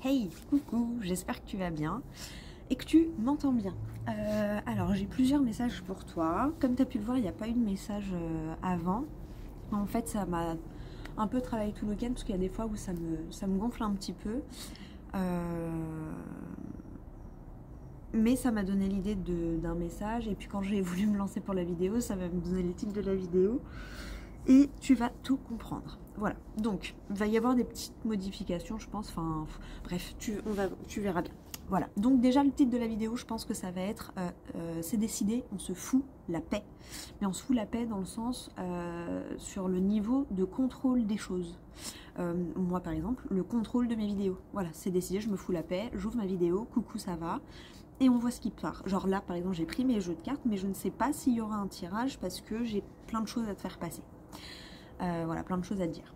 Hey, coucou, j'espère que tu vas bien et que tu m'entends bien. Alors j'ai plusieurs messages pour toi. Comme tu as pu le voir, il n'y a pas eu de message avant. En fait, ça m'a un peu travaillé tout le week-end parce qu'il y a des fois où ça me gonfle un petit peu. Mais ça m'a donné l'idée d'un message et puis quand j'ai voulu me lancer pour la vidéo, ça va me donner les titres de la vidéo. Et tu vas tout comprendre. Voilà, donc il va y avoir des petites modifications, je pense, enfin bref, tu verras bien. Voilà, donc déjà le titre de la vidéo, je pense que ça va être c'est décidé, on se fout la paix. Mais on se fout la paix dans le sens sur le niveau de contrôle des choses. Moi par exemple, le contrôle de mes vidéos. Voilà, c'est décidé, je me fous la paix, j'ouvre ma vidéo, coucou ça va. Et on voit ce qui part. Genre là par exemple, j'ai pris mes jeux de cartes, mais je ne sais pas s'il y aura un tirage parce que j'ai plein de choses à te faire passer. Voilà, plein de choses à dire.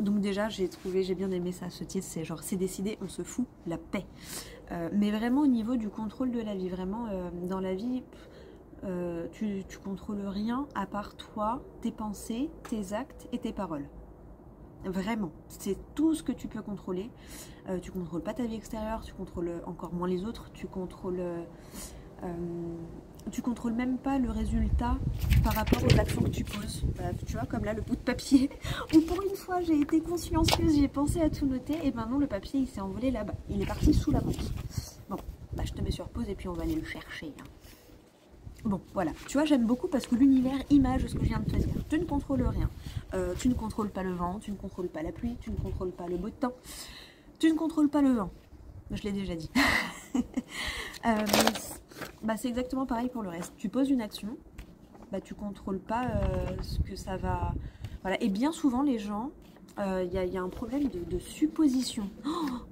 Donc déjà, j'ai bien aimé ça, ce titre, c'est genre, c'est décidé, on se fout la paix. Mais vraiment au niveau du contrôle de la vie, vraiment, dans la vie, tu contrôles rien à part toi, tes pensées, tes actes et tes paroles. Vraiment, c'est tout ce que tu peux contrôler. Tu contrôles pas ta vie extérieure, tu contrôles encore moins les autres, tu contrôles même pas le résultat par rapport aux actions que tu poses. Tu vois, comme là, le bout de papier, où pour une fois, j'ai été consciencieuse, j'ai pensé à tout noter, et ben non, le papier, il s'est envolé là-bas. Il est parti sous la menthe. Bon, bah, je te mets sur pause et puis on va aller le chercher. Bon, voilà. Tu vois, j'aime beaucoup parce que l'univers image ce que je viens de te dire. Tu ne contrôles rien. Tu ne contrôles pas le vent, tu ne contrôles pas la pluie, tu ne contrôles pas le beau temps. Tu ne contrôles pas le vent. Je l'ai déjà dit. Bah, c'est exactement pareil pour le reste. Tu poses une action, bah, tu contrôles pas ce que ça va... Voilà. Et bien souvent, les gens, y a un problème de supposition.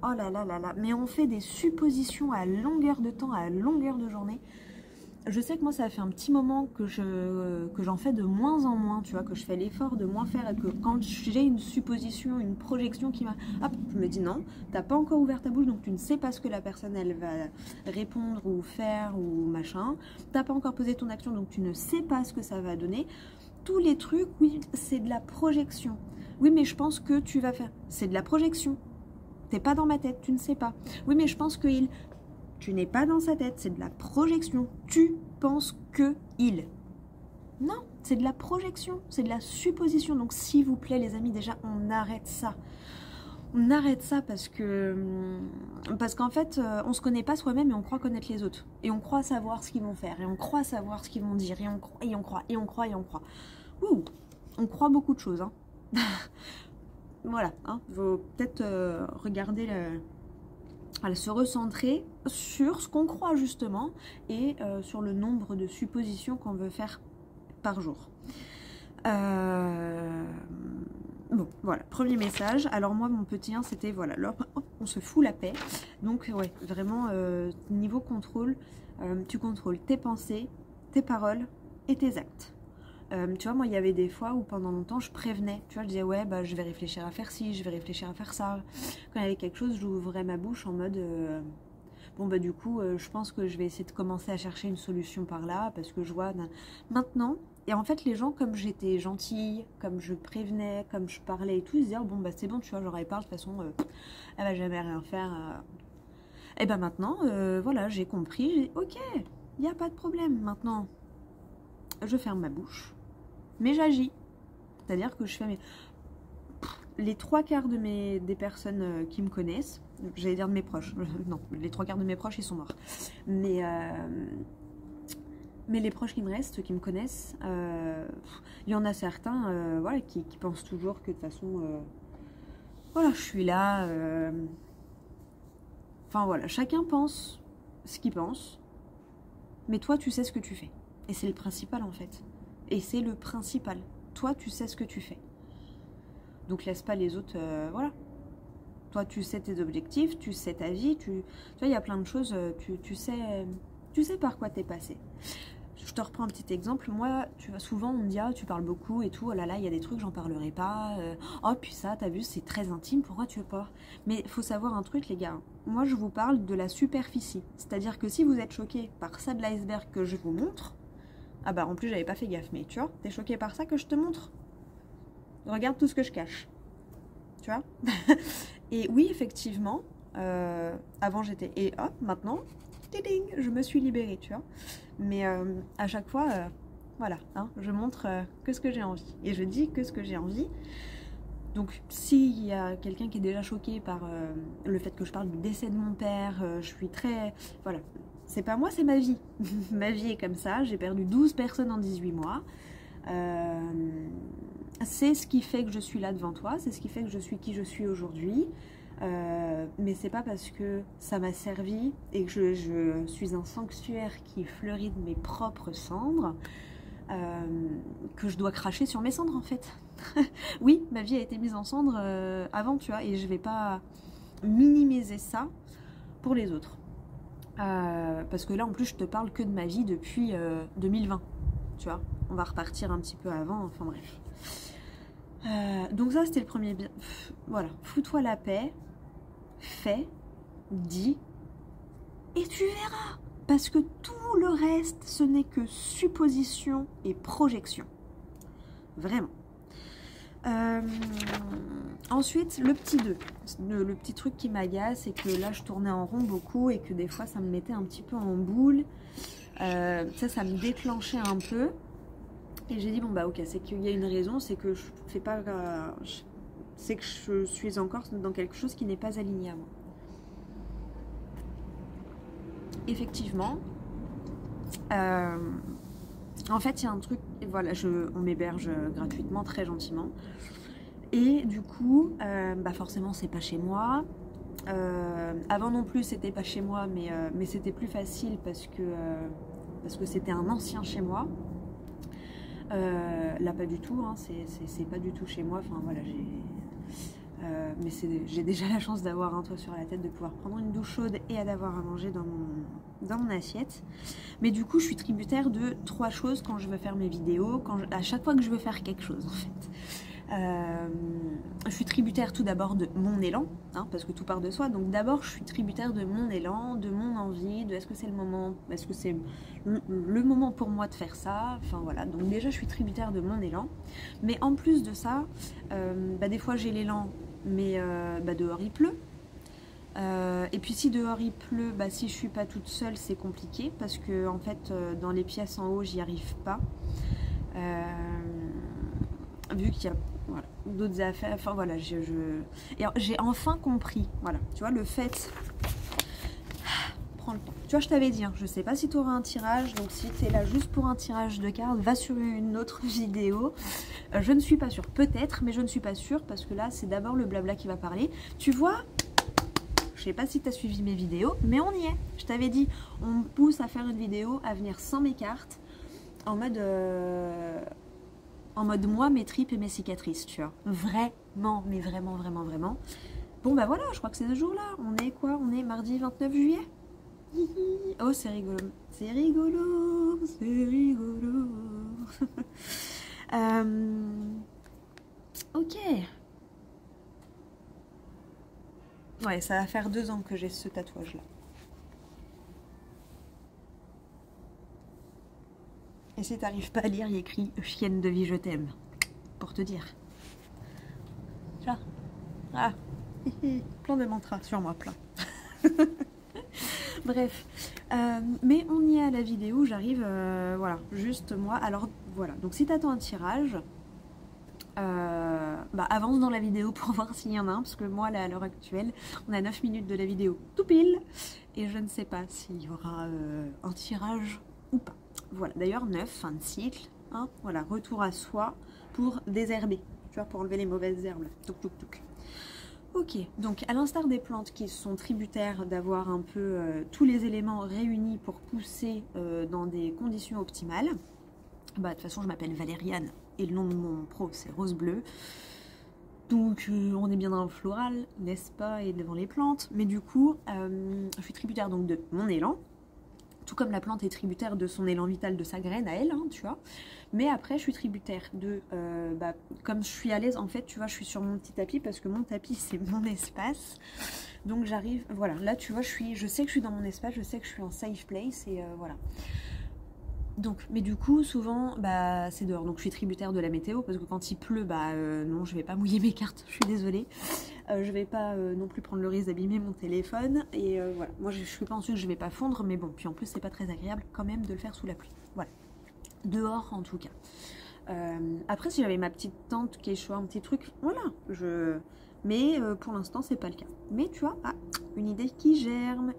Oh là là là là. Mais on fait des suppositions à longueur de temps, à longueur de journée. Je sais que moi, ça fait un petit moment que j'en fais de moins en moins, tu vois, que je fais l'effort de moins faire et que quand j'ai une supposition, une projection qui m'a... Hop, je me dis non, t'as pas encore ouvert ta bouche, donc tu ne sais pas ce que la personne, elle va répondre ou faire ou machin. T'as pas encore posé ton action, donc tu ne sais pas ce que ça va donner. Tous les trucs, oui, c'est de la projection. Oui, mais je pense que tu vas faire... C'est de la projection. T'es pas dans ma tête, tu ne sais pas. Oui, mais je pense qu'il... Tu n'es pas dans sa tête, c'est de la projection. Tu penses que il. Non, c'est de la projection, c'est de la supposition. Donc s'il vous plaît les amis, déjà on arrête ça. On arrête ça parce qu'en fait, on se connaît pas soi-même et on croit connaître les autres. Et on croit savoir ce qu'ils vont faire, et on croit savoir ce qu'ils vont dire, et on croit. Ouh, on croit beaucoup de choses. Hein. Voilà, hein, faut peut-être regarder se recentrer sur ce qu'on croit justement et sur le nombre de suppositions qu'on veut faire par jour. Bon, voilà, premier message. Alors moi, mon petit 1, c'était, voilà, on se fout la paix. Donc, ouais, vraiment, niveau contrôle, tu contrôles tes pensées, tes paroles et tes actes. Tu vois, moi, il y avait des fois où pendant longtemps, je prévenais. Tu vois, je disais, ouais, bah, je vais réfléchir à faire ci, je vais réfléchir à faire ça. Quand il y avait quelque chose, j'ouvrais ma bouche en mode, bon, bah, du coup, je pense que je vais essayer de commencer à chercher une solution par là, parce que je vois maintenant. Et en fait, les gens, comme j'étais gentille, comme je prévenais, comme je parlais et tout, ils disaient, oh, bon, bah, c'est bon, tu vois, j'aurais parlé, de toute façon, elle va jamais rien faire. Et ben maintenant, voilà, j'ai compris, ok, il n'y a pas de problème. Maintenant, je ferme ma bouche. Mais j'agis, c'est-à-dire que je fais les 3/4 des personnes qui me connaissent, j'allais dire de mes proches, non, les 3/4 de mes proches ils sont morts, mais les proches qui me restent, ceux qui me connaissent, il y en a certains voilà, qui pensent toujours que de toute façon, voilà, je suis là, enfin voilà, chacun pense ce qu'il pense, mais toi tu sais ce que tu fais, et c'est le principal en fait. Et c'est le principal. Toi, tu sais ce que tu fais. Donc, laisse pas les autres... voilà. Toi, tu sais tes objectifs, tu sais ta vie. Tu vois, il y a plein de choses. Tu sais par quoi t'es passé. Je te reprends un petit exemple. Moi, tu vois, souvent, on me dit, ah, tu parles beaucoup et tout. Oh là là, il y a des trucs, j'en parlerai pas. Oh, puis ça, t'as vu, c'est très intime. Pourquoi tu veux pas? Mais il faut savoir un truc, les gars. Moi, je vous parle de la superficie. C'est-à-dire que si vous êtes choqués par ça de l'iceberg que je vous montre... Ah bah en plus j'avais pas fait gaffe, mais tu vois, t'es choqué par ça que je te montre. Regarde tout ce que je cache. Tu vois. Et oui, effectivement, avant j'étais... Et hop, maintenant, tiding, je me suis libérée, tu vois. Mais à chaque fois, voilà, hein, je montre que ce que j'ai envie. Et je dis que ce que j'ai envie. Donc, s'il y a quelqu'un qui est déjà choqué par le fait que je parle du décès de mon père, je suis très... Voilà, c'est pas moi, c'est ma vie. Ma vie est comme ça, j'ai perdu 12 personnes en 18 mois. C'est ce qui fait que je suis là devant toi, c'est ce qui fait que je suis qui je suis aujourd'hui. Mais c'est pas parce que ça m'a servi et que je suis un sanctuaire qui fleurit de mes propres cendres que je dois cracher sur mes cendres en fait. Oui, ma vie a été mise en cendres avant, tu vois, et je vais pas minimiser ça pour les autres. Parce que là en plus je te parle que de ma vie depuis 2020, tu vois. On va repartir un petit peu avant, enfin bref. Donc ça c'était le premier bien. Voilà, fous-toi la paix, fais, dis, et tu verras. Parce que tout le reste, ce n'est que supposition et projection. Vraiment. Ensuite, le petit 2. Le petit truc qui m'agace, c'est que là, je tournais en rond beaucoup et que des fois, ça me mettait un petit peu en boule. Ça me déclenchait un peu. Et j'ai dit, bon bah ok, c'est qu'il y a une raison, c'est que je fais pas... c'est que je suis encore dans quelque chose qui n'est pas aligné à moi. Effectivement, en fait il y a un truc, voilà, on m'héberge gratuitement, très gentiment, et du coup, bah forcément c'est pas chez moi. Avant non plus c'était pas chez moi, mais c'était plus facile parce que c'était un ancien chez moi. Là pas du tout, hein, c'est pas du tout chez moi, enfin voilà, mais j'ai déjà la chance d'avoir un toit sur la tête, de pouvoir prendre une douche chaude et d'avoir à manger dans mon assiette. Mais du coup, je suis tributaire de 3 choses quand je veux faire mes vidéos, à chaque fois que je veux faire quelque chose en fait. Je suis tributaire tout d'abord de mon élan, hein, parce que tout part de soi. Donc d'abord, je suis tributaire de mon élan, de mon envie, de est-ce que c'est le moment, est-ce que c'est le moment pour moi de faire ça. Enfin voilà, donc déjà je suis tributaire de mon élan. Mais en plus de ça, des fois j'ai l'élan, mais dehors il pleut. Et puis si dehors il pleut, si je suis pas toute seule, c'est compliqué parce que en fait dans les pièces en haut j'y arrive pas. Vu qu'il y a voilà, d'autres affaires, enfin voilà, j'ai enfin compris, voilà, tu vois, le fait, prends le temps, tu vois, je t'avais dit, hein, je sais pas si tu auras un tirage, donc si tu es là juste pour un tirage de cartes, va sur une autre vidéo. Je ne suis pas sûre, peut-être, mais je ne suis pas sûre, parce que là, c'est d'abord le blabla qui va parler, tu vois. Je sais pas si tu as suivi mes vidéos, mais on y est, je t'avais dit, on me pousse à faire une vidéo, à venir sans mes cartes, en mode moi, mes tripes et mes cicatrices, tu vois. Vraiment, mais vraiment, vraiment, vraiment. Bon, bah voilà, je crois que c'est ce jour-là. On est quoi? On est mardi 29 juillet. Oh, c'est rigolo. C'est rigolo, c'est rigolo. Ok. Ouais, ça va faire 2 ans que j'ai ce tatouage-là. Et si t'arrives pas à lire, il y a écrit « Chienne de vie, je t'aime ». Pour te dire. Tu vois? Ah, plein de mantras sur moi, plein. Bref. Mais on y est à la vidéo, j'arrive, voilà, juste moi. Alors, voilà. Donc, si t'attends un tirage, avance dans la vidéo pour voir s'il y en a un. Parce que moi, là, à l'heure actuelle, on a 9 minutes de la vidéo tout pile. Et je ne sais pas s'il y aura un tirage ou pas. Voilà, d'ailleurs 9, fin de cycle, hein, voilà, retour à soi pour désherber, tu vois, pour enlever les mauvaises herbes, touc touc touc. Ok, donc à l'instar des plantes qui sont tributaires d'avoir un peu tous les éléments réunis pour pousser dans des conditions optimales, de toute façon je m'appelle Valériane et le nom de mon pro c'est Rose Bleue, donc on est bien dans le floral, n'est-ce pas, et devant les plantes, mais du coup je suis tributaire donc de mon élan, tout comme la plante est tributaire de son élan vital, de sa graine à elle, hein, tu vois. Mais après, je suis tributaire de... comme je suis à l'aise, en fait, tu vois, je suis sur mon petit tapis parce que mon tapis, c'est mon espace. Donc j'arrive... Voilà, là, tu vois, je sais que je suis dans mon espace, je sais que je suis en safe place et voilà. Donc, mais du coup, souvent, bah, c'est dehors. Donc, je suis tributaire de la météo parce que quand il pleut, bah, non, je vais pas mouiller mes cartes. Je suis désolée. Je vais pas non plus prendre le risque d'abîmer mon téléphone. Et voilà. Moi, je suis pas en que je vais pas fondre, mais bon. Puis en plus, c'est pas très agréable quand même de le faire sous la pluie. Voilà. Dehors, en tout cas. Après, si j'avais ma petite tente qui échoue un petit truc, voilà. Mais pour l'instant, c'est pas le cas. Mais tu vois, une idée qui germe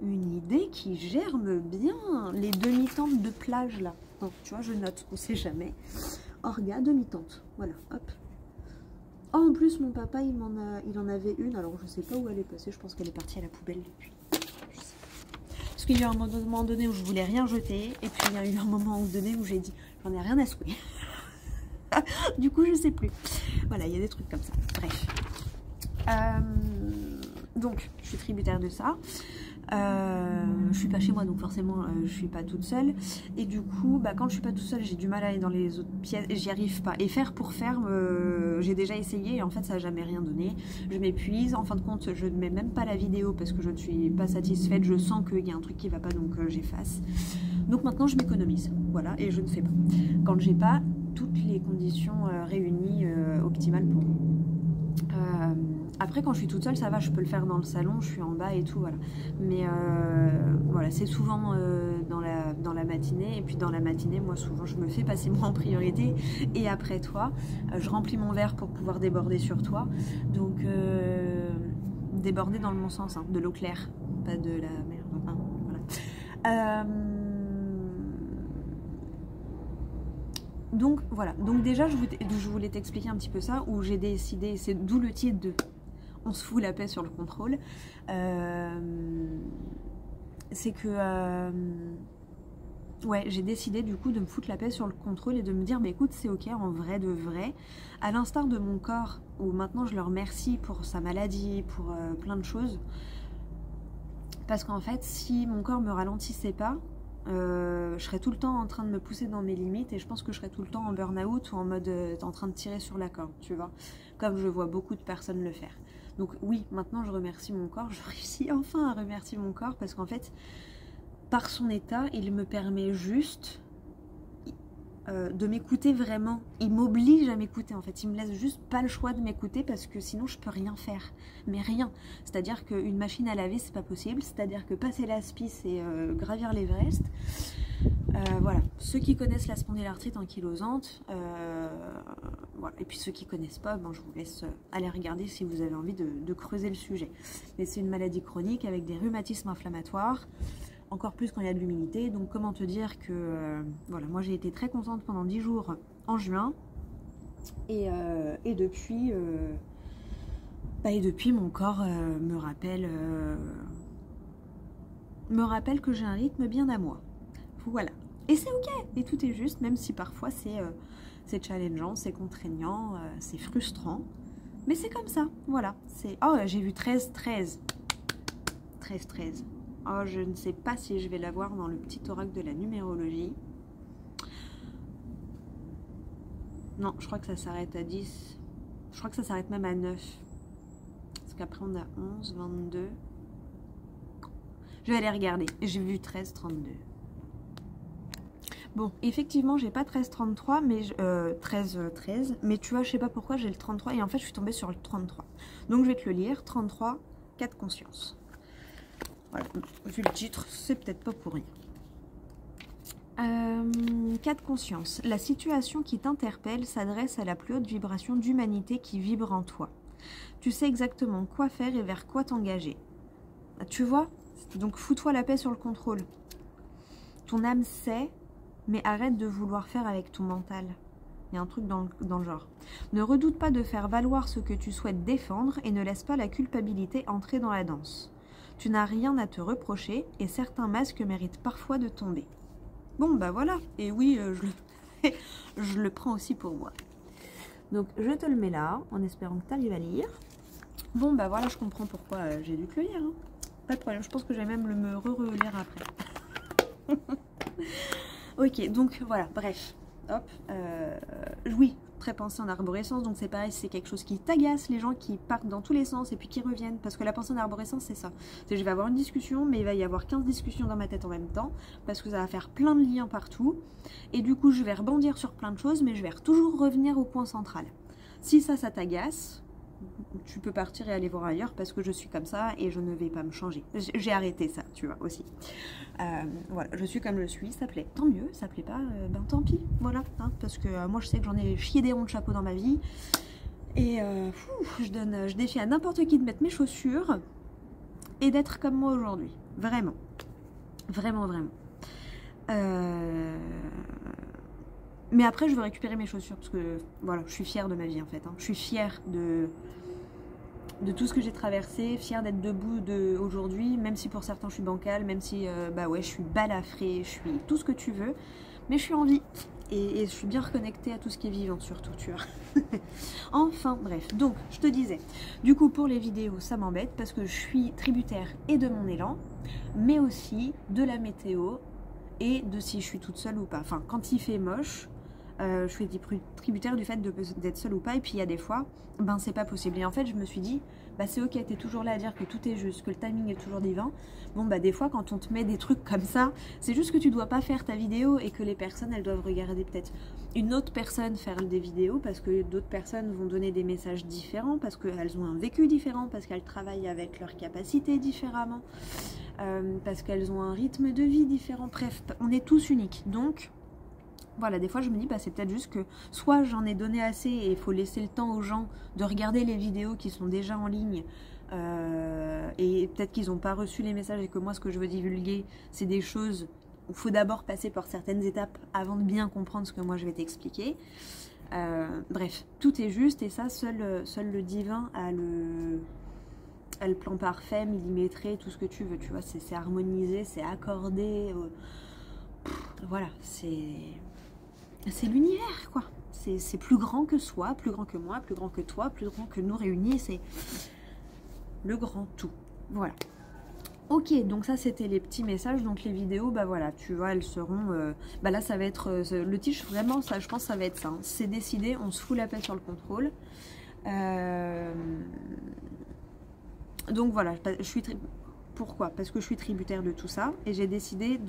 bien. Les demi-tentes de plage là. Donc, tu vois, je note, on sait jamais. Orga, demi-tente. Voilà, hop. Oh, en plus, mon papa, il en avait une. Alors, je sais pas où elle est passée. Je pense qu'elle est partie à la poubelle depuis. Parce qu'il y a eu un moment donné où je voulais rien jeter. Et puis, il y a eu un moment donné où j'ai dit, j'en ai rien à secouer. Du coup, je sais plus. Voilà, il y a des trucs comme ça. Bref. Donc, je suis tributaire de ça. Je suis pas chez moi, donc forcément, je suis pas toute seule. Et du coup, bah, quand je suis pas toute seule, j'ai du mal à aller dans les autres pièces. J'y arrive pas. Et faire pour faire, j'ai déjà essayé et en fait, ça n'a jamais rien donné. Je m'épuise. En fin de compte, je ne mets même pas la vidéo parce que je ne suis pas satisfaite. Je sens qu'il y a un truc qui va pas, donc j'efface. Donc maintenant, je m'économise. Voilà, et je ne fais pas. Quand j'ai pas toutes les conditions réunies optimales pour moi. Après, quand je suis toute seule, ça va, je peux le faire dans le salon, je suis en bas et tout, voilà. Mais voilà, c'est souvent dans la matinée. Et puis dans la matinée, moi, souvent, je me fais passer moi en priorité. Et après toi, je remplis mon verre pour pouvoir déborder sur toi. Donc, déborder dans le bon sens, hein, de l'eau claire, pas de la merde. Hein, voilà. Donc voilà, donc déjà je voulais t'expliquer un petit peu ça, où j'ai décidé, c'est d'où le titre de On se fout la paix sur le contrôle, c'est que ouais, j'ai décidé du coup de me foutre la paix sur le contrôle et de me dire, bah écoute, c'est ok en vrai de vrai, à l'instar de mon corps, où maintenant je le remercie pour sa maladie, pour plein de choses, parce qu'en fait si mon corps me ralentissait pas, je serais tout le temps en train de me pousser dans mes limites et je pense que je serais tout le temps en burn-out ou en mode en train de tirer sur la corde, tu vois, comme je vois beaucoup de personnes le faire. Donc oui, maintenant je remercie mon corps, je réussis enfin à remercier mon corps parce qu'en fait, par son état, il me permet juste de m'écouter vraiment. Il m'oblige à m'écouter en fait, il me laisse juste pas le choix de m'écouter parce que sinon je peux rien faire, mais rien. C'est-à-dire qu'une machine à laver c'est pas possible, c'est-à-dire que passer l'aspi c'est gravir l'Everest. Voilà, ceux qui connaissent la spondylarthrite ankylosante, voilà. Et puis ceux qui connaissent pas, ben, je vous laisse aller regarder si vous avez envie de creuser le sujet. Mais c'est une maladie chronique avec des rhumatismes inflammatoires, encore plus quand il y a de l'humidité. Donc comment te dire que voilà, moi j'ai été très contente pendant 10 jours en juin et depuis mon corps me rappelle que j'ai un rythme bien à moi. Voilà, et c'est ok, et tout est juste, même si parfois c'est challengeant, c'est contraignant, c'est frustrant, mais c'est comme ça. Voilà, c'est oh, j'ai vu 13-13. Oh, je ne sais pas si je vais l'avoir dans le petit oracle de la numérologie. Non, je crois que ça s'arrête à 10. Je crois que ça s'arrête même à 9. Parce qu'après on a 11, 22. Je vais aller regarder. J'ai vu 13, 32. Bon, effectivement, j'ai pas 13, 33, mais 13, 13. Mais tu vois, je sais pas pourquoi j'ai le 33. Et en fait, je suis tombée sur le 33. Donc, je vais te le lire. 33, 4 conscience. Voilà, vu le titre, c'est peut-être pas pour rien. 4 conscience. La situation qui t'interpelle s'adresse à la plus haute vibration d'humanité qui vibre en toi. Tu sais exactement quoi faire et vers quoi t'engager. Tu vois? Donc fous-toi la paix sur le contrôle. Ton âme sait, mais arrête de vouloir faire avec ton mental. Il y a un truc dans le genre. Ne redoute pas de faire valoir ce que tu souhaites défendre et ne laisse pas la culpabilité entrer dans la danse. Tu n'as rien à te reprocher et certains masques méritent parfois de tomber. Bon, bah voilà. Et oui, je le prends aussi pour moi. Donc, je te le mets là, en espérant que tu arrives à lire. Bon, bah voilà, je comprends pourquoi j'ai dû te le lire. Hein. Pas de problème, je pense que je vais même me relire après. Ok, donc voilà, bref. Hop. Oui, très pensée en arborescence, donc c'est pareil, c'est quelque chose qui t'agace, les gens qui partent dans tous les sens et puis qui reviennent, parce que la pensée en arborescence c'est ça. Je vais avoir une discussion, mais il va y avoir 15 discussions dans ma tête en même temps, parce que ça va faire plein de liens partout, et du coup je vais rebondir sur plein de choses, mais je vais toujours revenir au point central. Si ça t'agace, tu peux partir et aller voir ailleurs parce que je suis comme ça et je ne vais pas me changer. J'ai arrêté ça, tu vois, aussi. Voilà, je suis comme je suis, ça plaît, tant mieux, ça plaît pas, ben tant pis, voilà. Hein, parce que moi je sais que j'en ai chié des ronds de chapeau dans ma vie et je défie à n'importe qui de mettre mes chaussures et d'être comme moi aujourd'hui. Vraiment. Vraiment, vraiment. Mais après, je veux récupérer mes chaussures parce que, voilà, je suis fière de ma vie, en fait. Hein. Je suis fière de tout ce que j'ai traversé, fière d'être debout aujourd'hui, même si pour certains, je suis bancale, même si, bah ouais, je suis balafrée, je suis tout ce que tu veux, mais je suis en vie. Et je suis bien reconnectée à tout ce qui est vivant, surtout, tu vois. Enfin, bref. Donc, je te disais, du coup, pour les vidéos, ça m'embête parce que je suis tributaire et de mon élan, mais aussi de la météo et de si je suis toute seule ou pas. Enfin, quand il fait moche, je suis tributaire du fait d'être seule ou pas, et puis il y a des fois, ben c'est pas possible. Et en fait, je me suis dit, bah c'est ok, t'es toujours là à dire que tout est juste, que le timing est toujours divin. Bon, bah des fois, quand on te met des trucs comme ça, c'est juste que tu dois pas faire ta vidéo et que les personnes, elles doivent regarder peut-être une autre personne faire des vidéos parce que d'autres personnes vont donner des messages différents, parce qu'elles ont un vécu différent, parce qu'elles travaillent avec leurs capacités différemment, parce qu'elles ont un rythme de vie différent. Bref, on est tous uniques. Donc, voilà, des fois je me dis, bah, c'est peut-être juste que soit j'en ai donné assez et il faut laisser le temps aux gens de regarder les vidéos qui sont déjà en ligne et peut-être qu'ils n'ont pas reçu les messages et que moi ce que je veux divulguer c'est des choses où il faut d'abord passer par certaines étapes avant de bien comprendre ce que moi je vais t'expliquer. Bref, tout est juste et ça, seul le divin a le plan parfait, millimétré, tout ce que tu veux, tu vois, c'est harmonisé, c'est accordé, voilà, c'est l'univers, quoi. C'est plus grand que soi, plus grand que moi, plus grand que toi, plus grand que nous réunis. C'est le grand tout. Voilà. Ok, donc ça c'était les petits messages. Donc les vidéos, bah voilà, tu vois, elles seront... bah là ça va être... le titre, vraiment, ça, je pense que ça va être ça. Hein. C'est décidé, on se fout la paix sur le contrôle. Donc voilà, je suis... Pourquoi? Parce que je suis tributaire de tout ça et j'ai décidé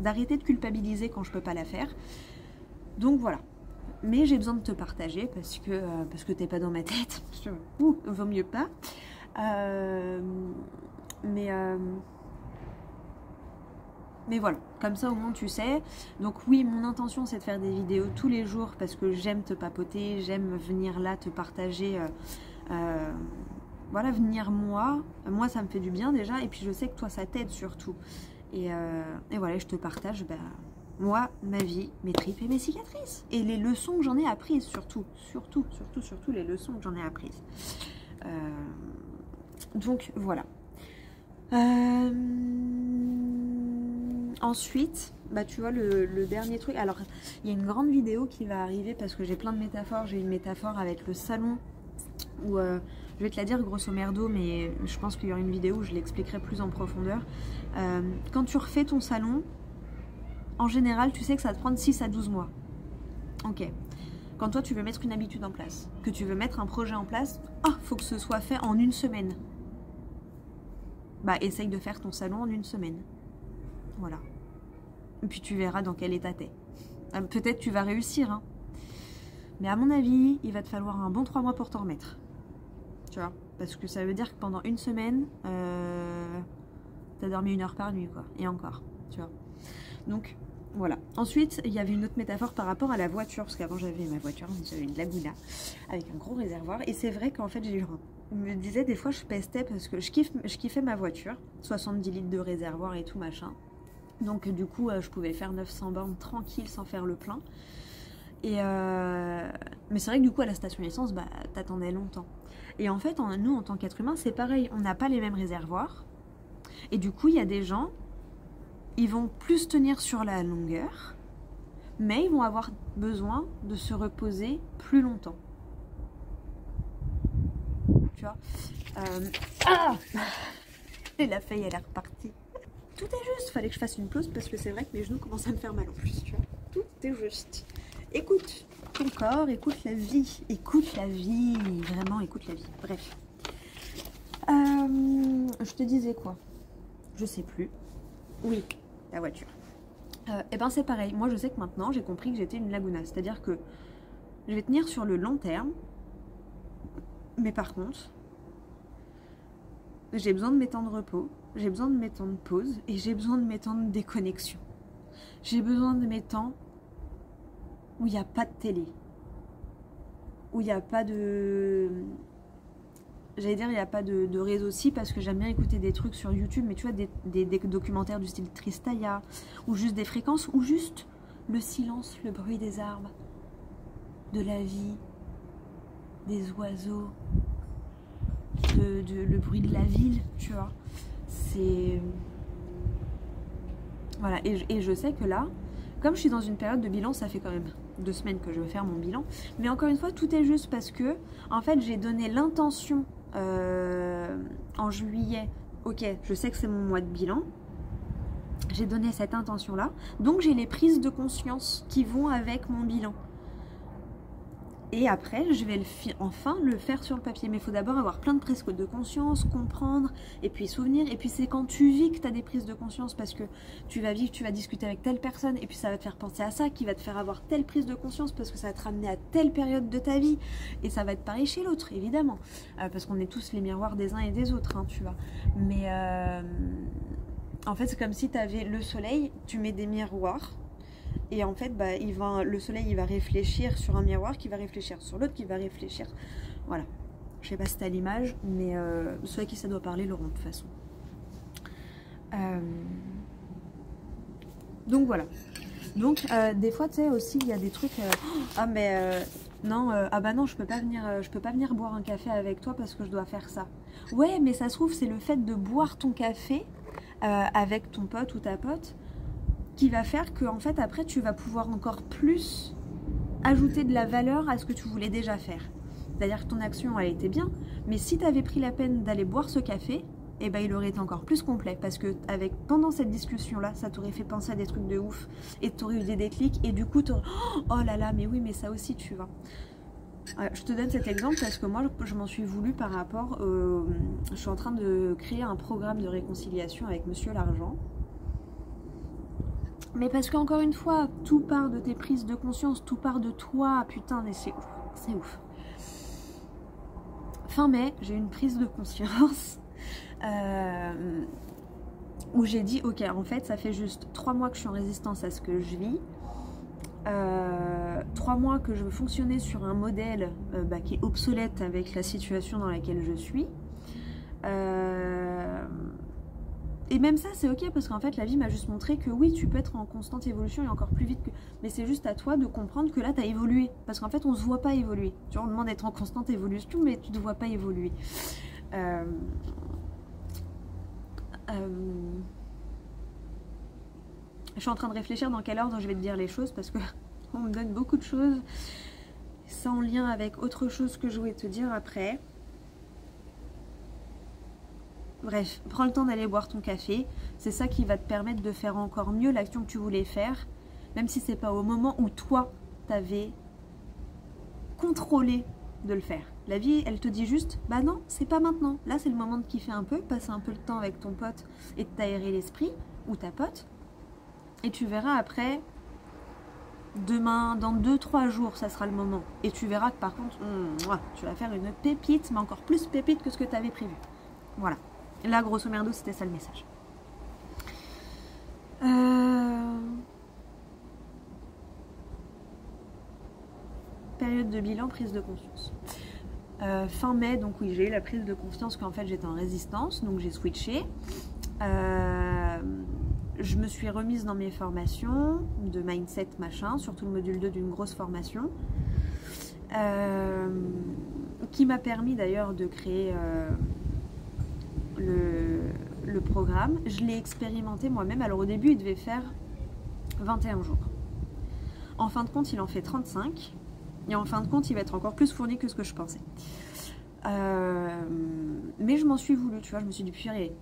d'arrêter de culpabiliser quand je peux pas la faire. Donc voilà. Mais j'ai besoin de te partager parce que t'es pas dans ma tête. Vaut mieux pas. Mais voilà, comme ça au moins tu sais. Donc oui, mon intention c'est de faire des vidéos tous les jours parce que j'aime te papoter, j'aime venir là te partager... voilà, venir moi ça me fait du bien déjà, et puis je sais que toi ça t'aide surtout. Et voilà, je te partage moi, ma vie, mes tripes et mes cicatrices. Et les leçons que j'en ai apprises surtout les leçons que j'en ai apprises. Donc voilà. Ensuite, bah tu vois le dernier truc. Alors, il y a une grande vidéo qui va arriver parce que j'ai plein de métaphores. J'ai une métaphore avec le salon où... je vais te la dire grosso merdo, mais je pense qu'il y aura une vidéo où je l'expliquerai plus en profondeur. Quand tu refais ton salon, en général, tu sais que ça va te prendre 6 à 12 mois. Ok. Quand toi, tu veux mettre une habitude en place, que tu veux mettre un projet en place, faut que ce soit fait en 1 semaine. Bah, essaye de faire ton salon en 1 semaine. Voilà. Et puis tu verras dans quel état t'es. Peut-être tu vas réussir, hein. Mais à mon avis, il va te falloir un bon 3 mois pour t'en remettre. Tu vois, parce que ça veut dire que pendant 1 semaine, t'as dormi 1 heure par nuit, quoi. Et encore, tu vois. Donc, voilà. Ensuite, il y avait une autre métaphore par rapport à la voiture, parce qu'avant j'avais ma voiture, j'avais une Laguna, avec un gros réservoir. Et c'est vrai qu'en fait, je me disais, des fois, je pestais parce que je kiffais ma voiture, 70 litres de réservoir et tout, machin. Donc, du coup, je pouvais faire 900 bornes tranquille sans faire le plein. Et mais c'est vrai que du coup, à la station essence, bah, t'attendais longtemps. Et en fait, nous, en tant qu'être humain, c'est pareil. On n'a pas les mêmes réservoirs. Et du coup, il y a des gens, ils vont plus tenir sur la longueur, mais ils vont avoir besoin de se reposer plus longtemps. Tu vois Et la feuille, elle est repartie. Tout est juste. Fallait que je fasse une pause parce que c'est vrai que mes genoux commencent à me faire mal en plus. Tu vois, tout est juste. Écoute, ton corps, écoute la vie. Écoute la vie, vraiment écoute la vie. Bref. Je te disais quoi? Je sais plus. Oui, la voiture. Et ben c'est pareil, moi je sais que maintenant j'ai compris que j'étais une laguna. C'est-à-dire que je vais tenir sur le long terme. Mais par contre, j'ai besoin de mes temps de repos, j'ai besoin de mes temps de pause et j'ai besoin de mes temps de déconnexion. J'ai besoin de mes temps où il n'y a pas de télé, où il n'y a pas de... J'allais dire, il n'y a pas de réseau aussi parce que j'aime bien écouter des trucs sur YouTube, mais tu vois, des documentaires du style Tristaya, ou juste des fréquences, ou juste le silence, le bruit des arbres, de la vie, des oiseaux, le bruit de la ville, tu vois. C'est... Voilà, et je sais que là, comme je suis dans une période de bilan, ça fait quand même 2 semaines que je vais faire mon bilan, mais encore une fois, tout est juste parce que, en fait, j'ai donné l'intention en juillet, ok, je sais que c'est mon mois de bilan, j'ai donné cette intention-là, donc j'ai les prises de conscience qui vont avec mon bilan. Et après, je vais enfin le faire sur le papier. Mais il faut d'abord avoir plein de prises de conscience, comprendre, et puis souvenir. Et puis c'est quand tu vis que tu as des prises de conscience parce que tu vas vivre, tu vas discuter avec telle personne, et puis ça va te faire penser à ça, qui va te faire avoir telle prise de conscience parce que ça va te ramener à telle période de ta vie. Et ça va être pareil chez l'autre, évidemment. Parce qu'on est tous les miroirs des uns et des autres, hein, tu vois. Mais en fait, c'est comme si tu avais le soleil, tu mets des miroirs. Et en fait, bah, le soleil, il va réfléchir sur un miroir, qui va réfléchir sur l'autre, qui va réfléchir. Voilà. Je sais pas si t'as l'image, mais ceux à qui ça doit parler l'auront de toute façon. Donc voilà. Donc des fois, tu sais aussi, il y a des trucs. Ah mais non, ah bah non, je peux pas venir boire un café avec toi parce que je dois faire ça. Ouais, mais ça se trouve, c'est le fait de boire ton café avec ton pote ou ta pote qui va faire que en fait après tu vas pouvoir encore plus ajouter de la valeur à ce que tu voulais déjà faire. C'est-à-dire que ton action elle était bien, mais si tu avais pris la peine d'aller boire ce café, eh ben, il aurait été encore plus complet parce que pendant cette discussion là, ça t'aurait fait penser à des trucs de ouf et t'aurais eu des déclics et du coup oh là là, mais oui, mais ça aussi tu vois. Je te donne cet exemple parce que moi je m'en suis voulu par rapport je suis en train de créer un programme de réconciliation avec Monsieur l'Argent. Mais parce qu'encore une fois, tout part de tes prises de conscience, tout part de toi, putain, mais c'est ouf, c'est ouf. Fin mai, j'ai eu une prise de conscience où j'ai dit, ok, en fait, ça fait juste 3 mois que je suis en résistance à ce que je vis, 3 mois que je veux fonctionner sur un modèle qui est obsolète avec la situation dans laquelle je suis. Et même ça, c'est ok parce qu'en fait, la vie m'a juste montré que oui, tu peux être en constante évolution et encore plus vite que... Mais c'est juste à toi de comprendre que là, tu as évolué. Parce qu'en fait, on se voit pas évoluer. Tu vois, on demande d'être en constante évolution, mais tu ne te vois pas évoluer. Je suis en train de réfléchir dans quel ordre je vais te dire les choses parce que on me donne beaucoup de choses. Ça en lien avec autre chose que je voulais te dire après. Bref, prends le temps d'aller boire ton café. C'est ça qui va te permettre de faire encore mieux l'action que tu voulais faire, même si c'est pas au moment où toi, t'avais contrôlé de le faire. La vie, elle te dit juste, bah non, c'est pas maintenant. Là, c'est le moment de kiffer un peu, passer un peu le temps avec ton pote et de t'aérer l'esprit, ou ta pote. Et tu verras après, demain, dans 2-3 jours, ça sera le moment. Et tu verras que par contre, tu vas faire une pépite, mais encore plus pépite que ce que tu avais prévu. Voilà. Là, grosso merdo, c'était ça le message. Période de bilan, prise de conscience. Fin mai, donc oui, j'ai eu la prise de conscience qu'en fait j'étais en résistance, donc j'ai switché. Je me suis remise dans mes formations de mindset machin, surtout le module 2 d'une grosse formation, qui m'a permis d'ailleurs de créer le programme. Je l'ai expérimenté moi-même. Alors au début il devait faire 21 jours. En fin de compte il en fait 35 et en fin de compte il va être encore plus fourni que ce que je pensais. Mais je m'en suis voulu, tu vois, je me suis dit purée,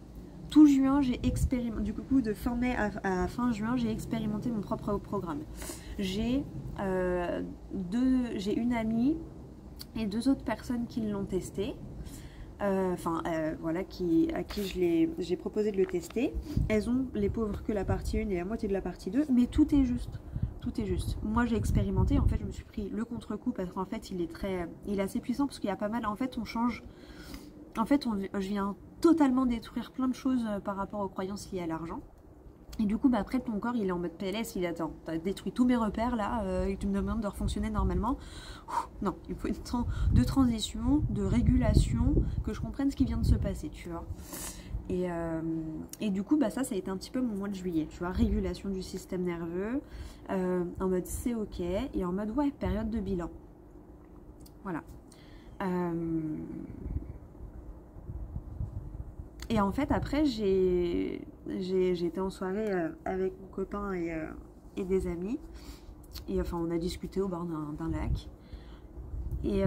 tout juin, j'ai expérimenté, du coup de fin mai à fin juin, j'ai expérimenté mon propre programme. J'ai une amie et 2 autres personnes qui l'ont testé. Voilà, à qui j'ai proposé de le tester. Elles ont, les pauvres, que la partie 1 et la moitié de la partie 2, mais tout est juste. Tout est juste. Moi j'ai expérimenté, en fait je me suis pris le contre-coup parce qu'en fait il est assez puissant parce qu'il y a pas mal, en fait on change, en fait je viens totalement détruire plein de choses par rapport aux croyances liées à l'argent. Et du coup, bah, après, ton corps, il est en mode PLS, il attend. T'as détruit tous mes repères, là, et tu me demandes de refonctionner normalement. Non, il faut une temps de transition, de régulation, que je comprenne ce qui vient de se passer, tu vois. Et du coup, bah, ça a été un petit peu mon mois de juillet, tu vois. Régulation du système nerveux, en mode c'est ok, et en mode, ouais, période de bilan. Voilà. Et en fait, après, j'étais en soirée avec mon copain et des amis. Et enfin, on a discuté au bord d'un lac. Et...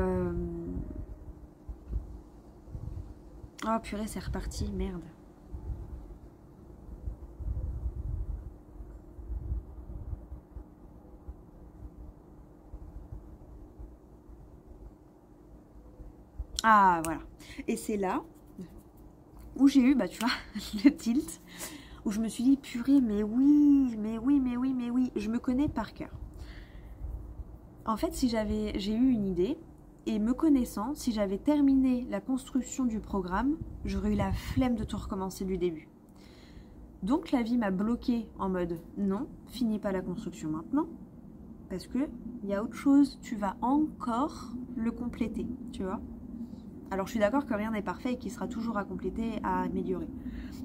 Oh purée, c'est reparti, merde. Ah, voilà. Et c'est là où j'ai eu, bah tu vois, le tilt, où je me suis dit, purée, mais oui, mais oui, mais oui, mais oui, je me connais par cœur. En fait, j'ai eu une idée, et me connaissant, si j'avais terminé la construction du programme, j'aurais eu la flemme de tout recommencer du début. Donc la vie m'a bloquée en mode, non, finis pas la construction maintenant, parce que il y a autre chose, tu vas encore le compléter, tu vois. Alors je suis d'accord que rien n'est parfait et qu'il sera toujours à compléter, à améliorer.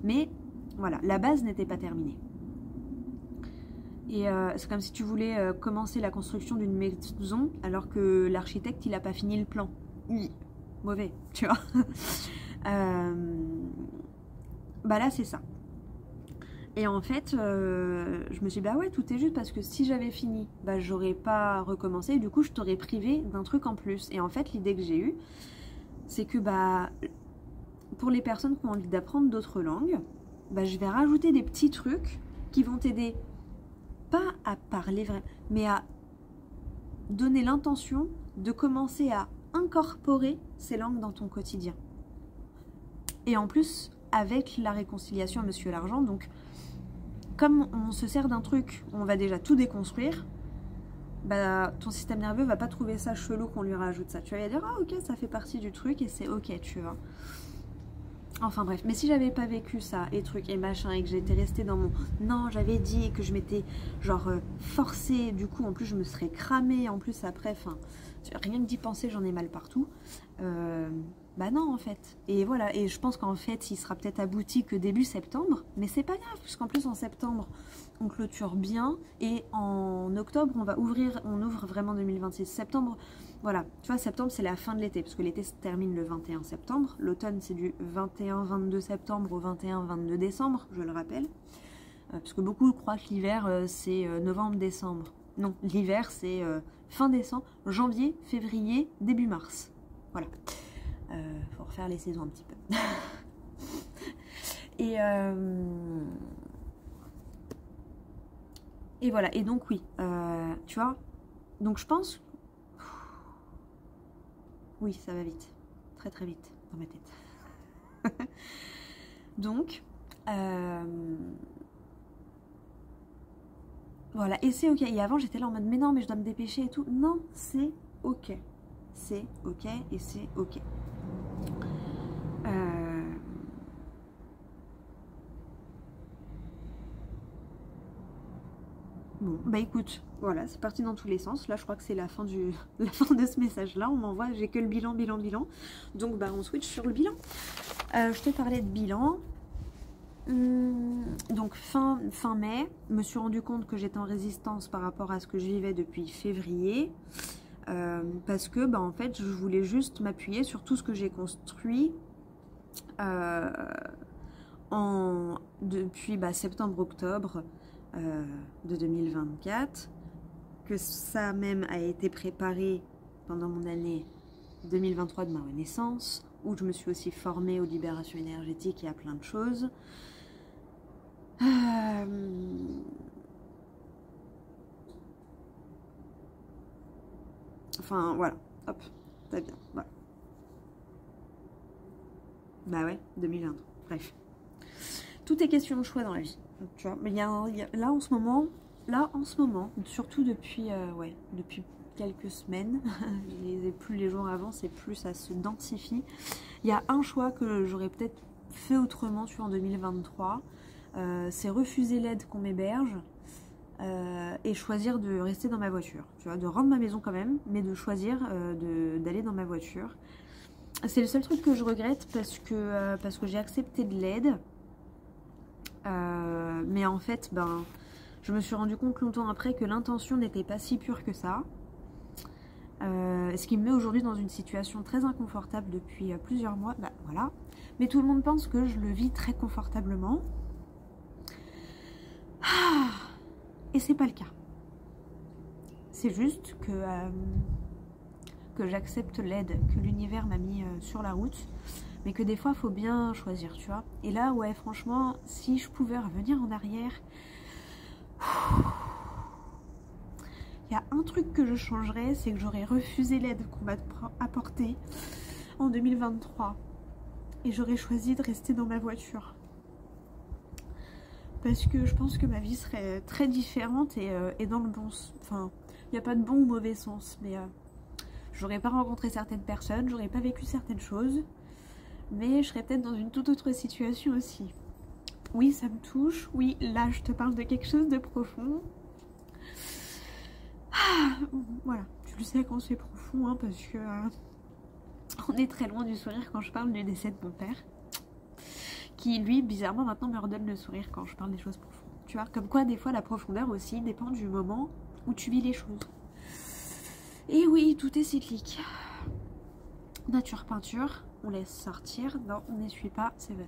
Mais voilà, la base n'était pas terminée. Et c'est comme si tu voulais commencer la construction d'une maison alors que l'architecte il n'a pas fini le plan. Mauvais, tu vois. Bah là c'est ça. Et en fait, je me suis dit, bah ouais, tout est juste parce que si j'avais fini, bah j'aurais pas recommencé et du coup je t'aurais privé d'un truc en plus. Et en fait l'idée que j'ai eue, c'est que bah, pour les personnes qui ont envie d'apprendre d'autres langues, bah, je vais rajouter des petits trucs qui vont t'aider, pas à parler vrai, mais à donner l'intention de commencer à incorporer ces langues dans ton quotidien. Et en plus, avec la réconciliation à Monsieur l'Argent, donc comme on se sert d'un truc, on va déjà tout déconstruire, bah, ton système nerveux va pas trouver ça chelou qu'on lui rajoute ça. Tu vas dire, ah ok, ça fait partie du truc et c'est ok, tu vois. Enfin bref, mais si j'avais pas vécu ça et truc et machin et que j'étais restée dans mon non, j'avais dit et que je m'étais genre forcée, du coup en plus je me serais cramée, en plus après, enfin rien que d'y penser j'en ai mal partout. Bah non en fait. Et voilà, et je pense qu'en fait il sera peut-être abouti que début septembre, mais c'est pas grave, puisqu'en plus en septembre on clôture bien et en octobre on ouvre vraiment 2026. Septembre, voilà, tu vois, septembre c'est la fin de l'été, parce que l'été se termine le 21 septembre, l'automne c'est du 21-22 septembre au 21-22 décembre, je le rappelle, parce que beaucoup croient que l'hiver c'est novembre-décembre. Non, l'hiver c'est fin décembre, janvier, février, début mars. Voilà. Faut refaire les saisons un petit peu. Et voilà. Et donc oui, tu vois. Donc je pense, oui, ça va vite, très très vite dans ma tête. Donc voilà. Et c'est ok. Et avant j'étais là en mode mais non, mais je dois me dépêcher et tout. Non, c'est ok. C'est ok et c'est ok. Bon, bah écoute, voilà, c'est parti dans tous les sens. Là, je crois que c'est la fin de ce message-là. On m'envoie, j'ai que le bilan. Donc, bah, on switch sur le bilan. Je te parlais de bilan. Donc, fin mai, je me suis rendu compte que j'étais en résistance par rapport à ce que je vivais depuis février. Parce que, bah, en fait, je voulais juste m'appuyer sur tout ce que j'ai construit depuis septembre-octobre de 2024, que ça même a été préparé pendant mon année 2023 de ma renaissance, où je me suis aussi formée aux libérations énergétiques et à plein de choses. Enfin, voilà. Hop, ça bien. Voilà. Bah ouais, 2020. Bref. Tout est question de choix dans la vie. Donc, tu vois, mais là en ce moment, surtout depuis, depuis quelques semaines, je les ai plus les jours avancent et plus ça se densifie. Il y a un choix que j'aurais peut-être fait autrement, tu vois, en 2023. C'est refuser l'aide qu'on m'héberge et choisir de rester dans ma voiture. Tu vois, de rendre ma maison quand même, mais de choisir d'aller dans ma voiture. C'est le seul truc que je regrette parce que j'ai accepté de l'aide. Mais en fait, je me suis rendu compte longtemps après que l'intention n'était pas si pure que ça. Ce qui me met aujourd'hui dans une situation très inconfortable depuis plusieurs mois. Bah voilà. Mais tout le monde pense que je le vis très confortablement. Et c'est pas le cas. C'est juste que j'accepte l'aide que l'univers m'a mis sur la route. Mais que des fois, il faut bien choisir, tu vois. Et là, ouais, franchement, si je pouvais revenir en arrière... Il y a un truc que je changerais, c'est que j'aurais refusé l'aide qu'on m'a apportée en 2023. Et j'aurais choisi de rester dans ma voiture. Parce que je pense que ma vie serait très différente et dans le bon sens. Enfin, il n'y a pas de bon ou mauvais sens, mais j'aurais pas rencontré certaines personnes, j'aurais pas vécu certaines choses. Mais je serais peut-être dans une toute autre situation aussi. Oui, ça me touche. Oui, là, je te parle de quelque chose de profond. Voilà, tu le sais quand c'est profond, hein, parce que on est très loin du sourire quand je parle du décès de mon père. Qui, lui, bizarrement, maintenant me redonne le sourire quand je parle des choses profondes. Tu vois, comme quoi, des fois, la profondeur aussi dépend du moment où tu vis les choses. Et oui, tout est cyclique. Nature, peinture... On laisse sortir, non, on n'essuie pas, c'est vrai.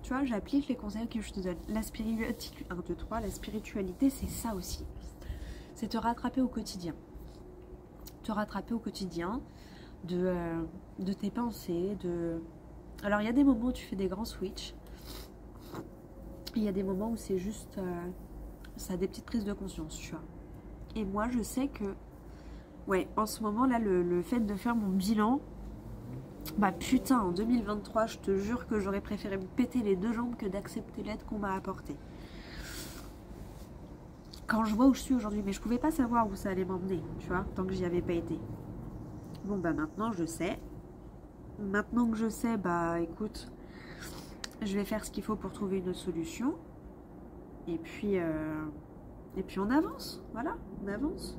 Tu vois, j'applique les conseils que je te donne. La spiritualité, 1, 2, 3, la spiritualité, c'est ça aussi. C'est te rattraper au quotidien. Te rattraper au quotidien de tes pensées, Alors, il y a des moments où tu fais des grands switches. Il y a des moments où c'est juste... ça a des petites prises de conscience, tu vois. Et moi, je sais que... Ouais, en ce moment, là, le fait de faire mon bilan... Bah putain, en 2023, je te jure que j'aurais préféré me péter les 2 jambes que d'accepter l'aide qu'on m'a apportée. Quand je vois où je suis aujourd'hui, mais je pouvais pas savoir où ça allait m'emmener, tu vois, tant que j'y avais pas été. Bon bah maintenant je sais. Maintenant que je sais, bah écoute, je vais faire ce qu'il faut pour trouver une solution. Et puis on avance, voilà, on avance.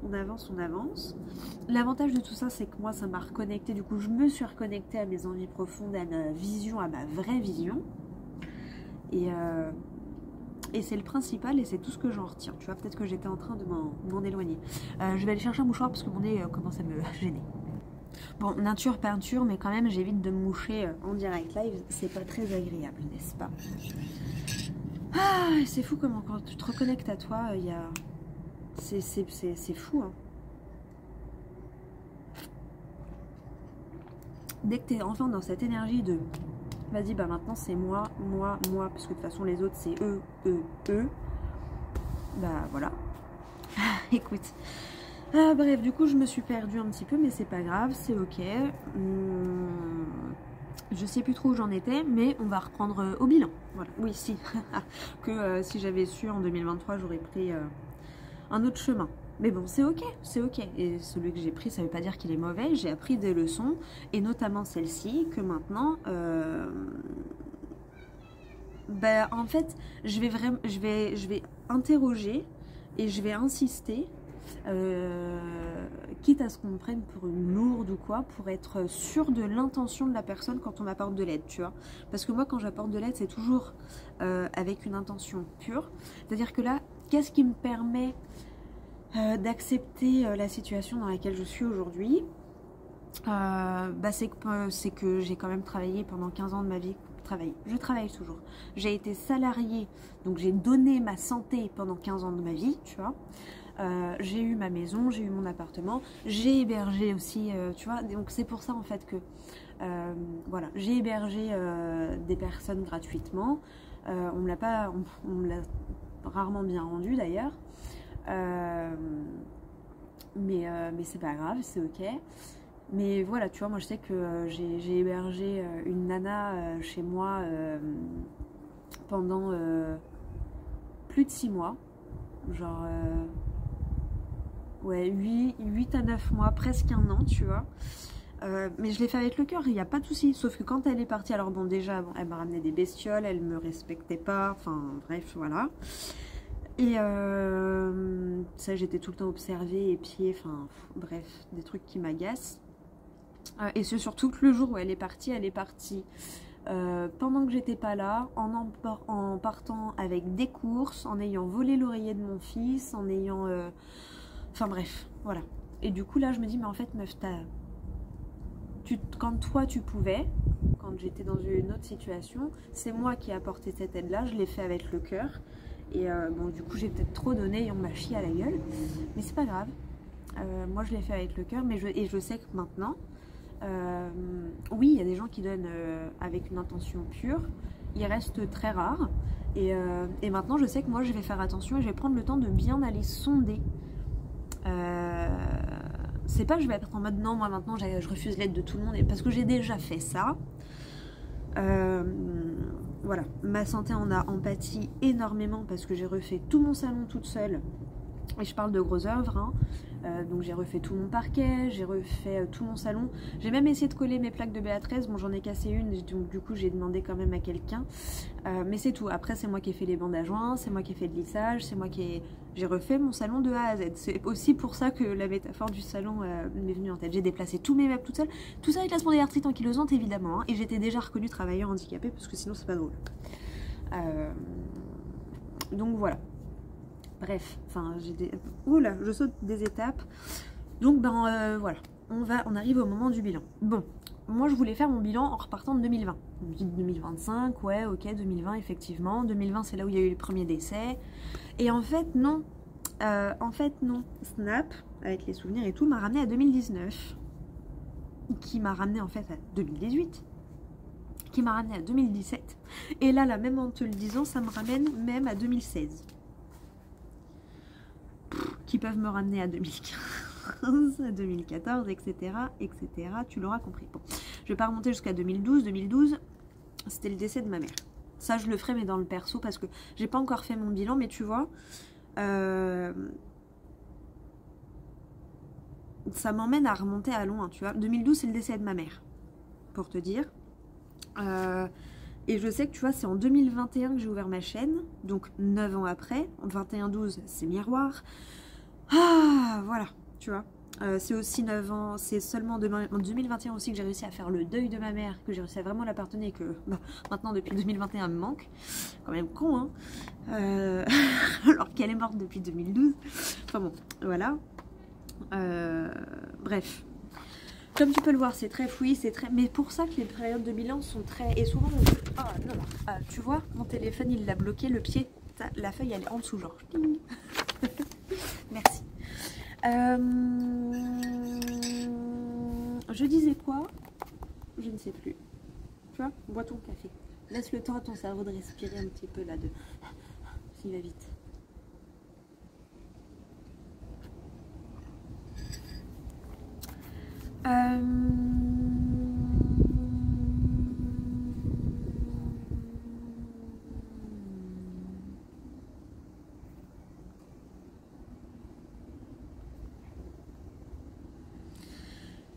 On avance, on avance. L'avantage de tout ça, c'est que moi, ça m'a reconnecté. Du coup, je me suis reconnectée à mes envies profondes, à ma vision, à ma vraie vision. Et c'est le principal et c'est tout ce que j'en retiens. Tu vois, peut-être que j'étais en train de m'en éloigner. Je vais aller chercher un mouchoir parce que mon nez commence à me gêner. Bon, nature, peinture, mais quand même, j'évite de me moucher en direct live. C'est pas très agréable, n'est-ce pas? Ah, c'est fou comment quand tu te reconnectes à toi, il y a... C'est fou, hein. Dès que tu es enfin dans cette énergie de vas-y, bah maintenant c'est moi, parce que de toute façon les autres c'est eux, bah voilà. Écoute. Bref, du coup je me suis perdue un petit peu, mais c'est pas grave, c'est ok. Je sais plus trop où j'en étais, mais on va reprendre au bilan. Voilà, oui, si. Que si j'avais su en 2023, j'aurais pris un autre chemin. Mais bon, c'est ok, c'est ok. Et celui que j'ai pris, ça veut pas dire qu'il est mauvais. J'ai appris des leçons, et notamment celle-ci, que maintenant, en fait, je vais interroger et je vais insister, quitte à ce qu'on me prenne pour une lourde ou quoi, pour être sûr de l'intention de la personne quand on m'apporte de l'aide, tu vois. Parce que moi, quand j'apporte de l'aide, c'est toujours avec une intention pure. C'est-à-dire que là, qu'est-ce qui me permet d'accepter la situation dans laquelle je suis aujourd'hui? C'est que j'ai quand même travaillé pendant 15 ans de ma vie. Je travaille toujours. J'ai été salariée, donc j'ai donné ma santé pendant 15 ans de ma vie, tu vois. J'ai eu ma maison, j'ai eu mon appartement, j'ai hébergé aussi, tu vois. Donc c'est pour ça en fait que Voilà, j'ai hébergé des personnes gratuitement. On me l'a pas, on me l'a rarement bien rendu d'ailleurs. Mais c'est pas grave, c'est ok. Mais voilà, tu vois, moi je sais que j'ai hébergé une nana chez moi pendant plus de 6 mois. Genre, ouais, 8 à 9 mois, presque un an, tu vois. Mais je l'ai fait avec le cœur, il n'y a pas de souci. Sauf que quand elle est partie, alors bon, déjà, bon, elle m'a ramené des bestioles, elle me respectait pas, enfin bref, voilà. Et ça, j'étais tout le temps observée, épiée, enfin bref, des trucs qui m'agacent. Et c'est surtout que le jour où elle est partie pendant que j'étais pas là, en partant avec des courses, en ayant volé l'oreiller de mon fils, en ayant... Enfin bref, voilà. Et du coup là je me dis, mais en fait meuf, quand toi tu pouvais, quand j'étais dans une autre situation, c'est moi qui ai apporté cette aide-là, je l'ai fait avec le cœur. Et bon du coup j'ai peut-être trop donné et on m'a chié à la gueule, mais c'est pas grave. Moi je l'ai fait avec le cœur, et je sais que maintenant... oui, il y a des gens qui donnent avec une intention pure. Il reste très rare. Et maintenant, je sais que moi, je vais faire attention et je vais prendre le temps de bien aller sonder. C'est pas que je vais être en mode non, moi maintenant, je refuse l'aide de tout le monde. Parce que j'ai déjà fait ça. Voilà, ma santé en a empathie énormément parce que j'ai refait tout mon salon toute seule. Et je parle de gros œuvres, hein. Donc j'ai refait tout mon parquet, j'ai refait tout mon salon. J'ai même essayé de coller mes plaques de BA13, bon j'en ai cassé une, donc du coup j'ai demandé quand même à quelqu'un. Mais c'est tout, après c'est moi qui ai fait les bandes à joints, c'est moi qui ai fait le lissage, c'est moi j'ai refait mon salon de A à Z. C'est aussi pour ça que la métaphore du salon m'est venue en tête. J'ai déplacé tous mes meubles toute seule, tout ça avec la spondylarthrite ankylosante évidemment, hein. Et j'étais déjà reconnue travailleur handicapé parce que sinon c'est pas drôle. Donc voilà. Bref, enfin, oula, je saute des étapes. Donc, voilà, on arrive au moment du bilan. Bon, moi, je voulais faire mon bilan en repartant de 2020. On me dit 2025, ouais, ok, 2020, effectivement. 2020, c'est là où il y a eu les premiers décès. Et en fait, non. Snap, avec les souvenirs et tout, m'a ramené à 2019. Qui m'a ramené, en fait, à 2018. Qui m'a ramené à 2017. Et là, même en te le disant, ça me ramène même à 2016. Qui peuvent me ramener à 2015, à 2014, etc., etc. Tu l'auras compris. Bon, je vais pas remonter jusqu'à 2012. 2012, c'était le décès de ma mère. Ça, je le ferai, mais dans le perso, parce que j'ai pas encore fait mon bilan, mais tu vois, ça m'emmène à remonter à loin, tu vois. 2012, c'est le décès de ma mère, pour te dire. Et je sais que, tu vois, c'est en 2021 que j'ai ouvert ma chaîne, donc 9 ans après. En 21-12, c'est Miroir. Ah, voilà, tu vois. C'est aussi 9 ans, c'est seulement en 2021 aussi que j'ai réussi à faire le deuil de ma mère, que j'ai réussi à vraiment la pardonner et que maintenant, depuis 2021, elle me manque. Quand même con, hein. Alors qu'elle est morte depuis 2012. Enfin bon, voilà. Bref. Comme tu peux le voir, c'est très fouillis, c'est très... Mais pour ça que les périodes de bilan sont très... Et souvent, ah non, tu vois, mon téléphone, il l'a bloqué, le pied, la feuille, elle est en dessous, genre. Merci. Je disais quoi? Je ne sais plus. Tu vois, bois ton café. Laisse le temps à ton cerveau de respirer un petit peu là, s'il va vite.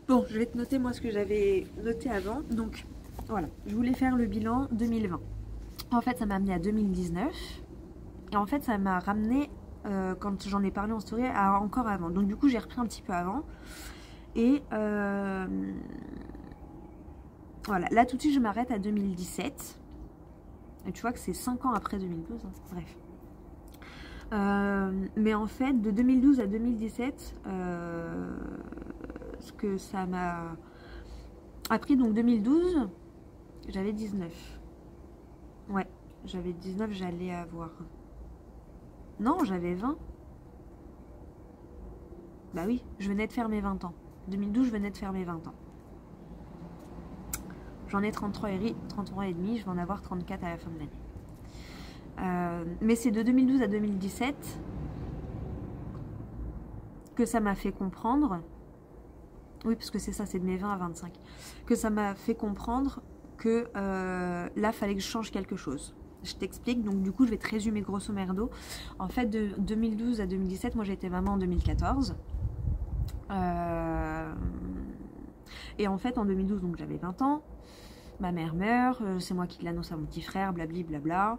Bon, je vais te noter moi ce que j'avais noté avant. Donc, voilà, je voulais faire le bilan 2020. En fait, ça m'a amené à 2019. Et en fait, ça m'a ramené, quand j'en ai parlé en story, à encore avant. Donc, du coup, j'ai repris un petit peu avant. Et voilà, là tout de suite, je m'arrête à 2017. Et tu vois que c'est 5 ans après 2012. Hein. Bref. Mais en fait, de 2012 à 2017, ce que ça m'a appris, donc 2012, j'avais 19. Ouais, j'avais 19, j'allais avoir... Non, j'avais 20. Bah oui, je venais de faire mes 20 ans. 2012, je venais de faire mes 20 ans. J'en ai 33 et demi, je vais en avoir 34 à la fin de l'année. Mais c'est de 2012 à 2017 que ça m'a fait comprendre, oui parce que c'est ça, c'est de mes 20 à 25, que ça m'a fait comprendre que là, fallait que je change quelque chose. Je t'explique, donc du coup, je vais te résumer grosso merdo. En fait, de 2012 à 2017, moi j'ai été maman en 2014. Et en fait, en 2012, donc j'avais 20 ans. Ma mère meurt, c'est moi qui l'annonce à mon petit frère, blabli blabla.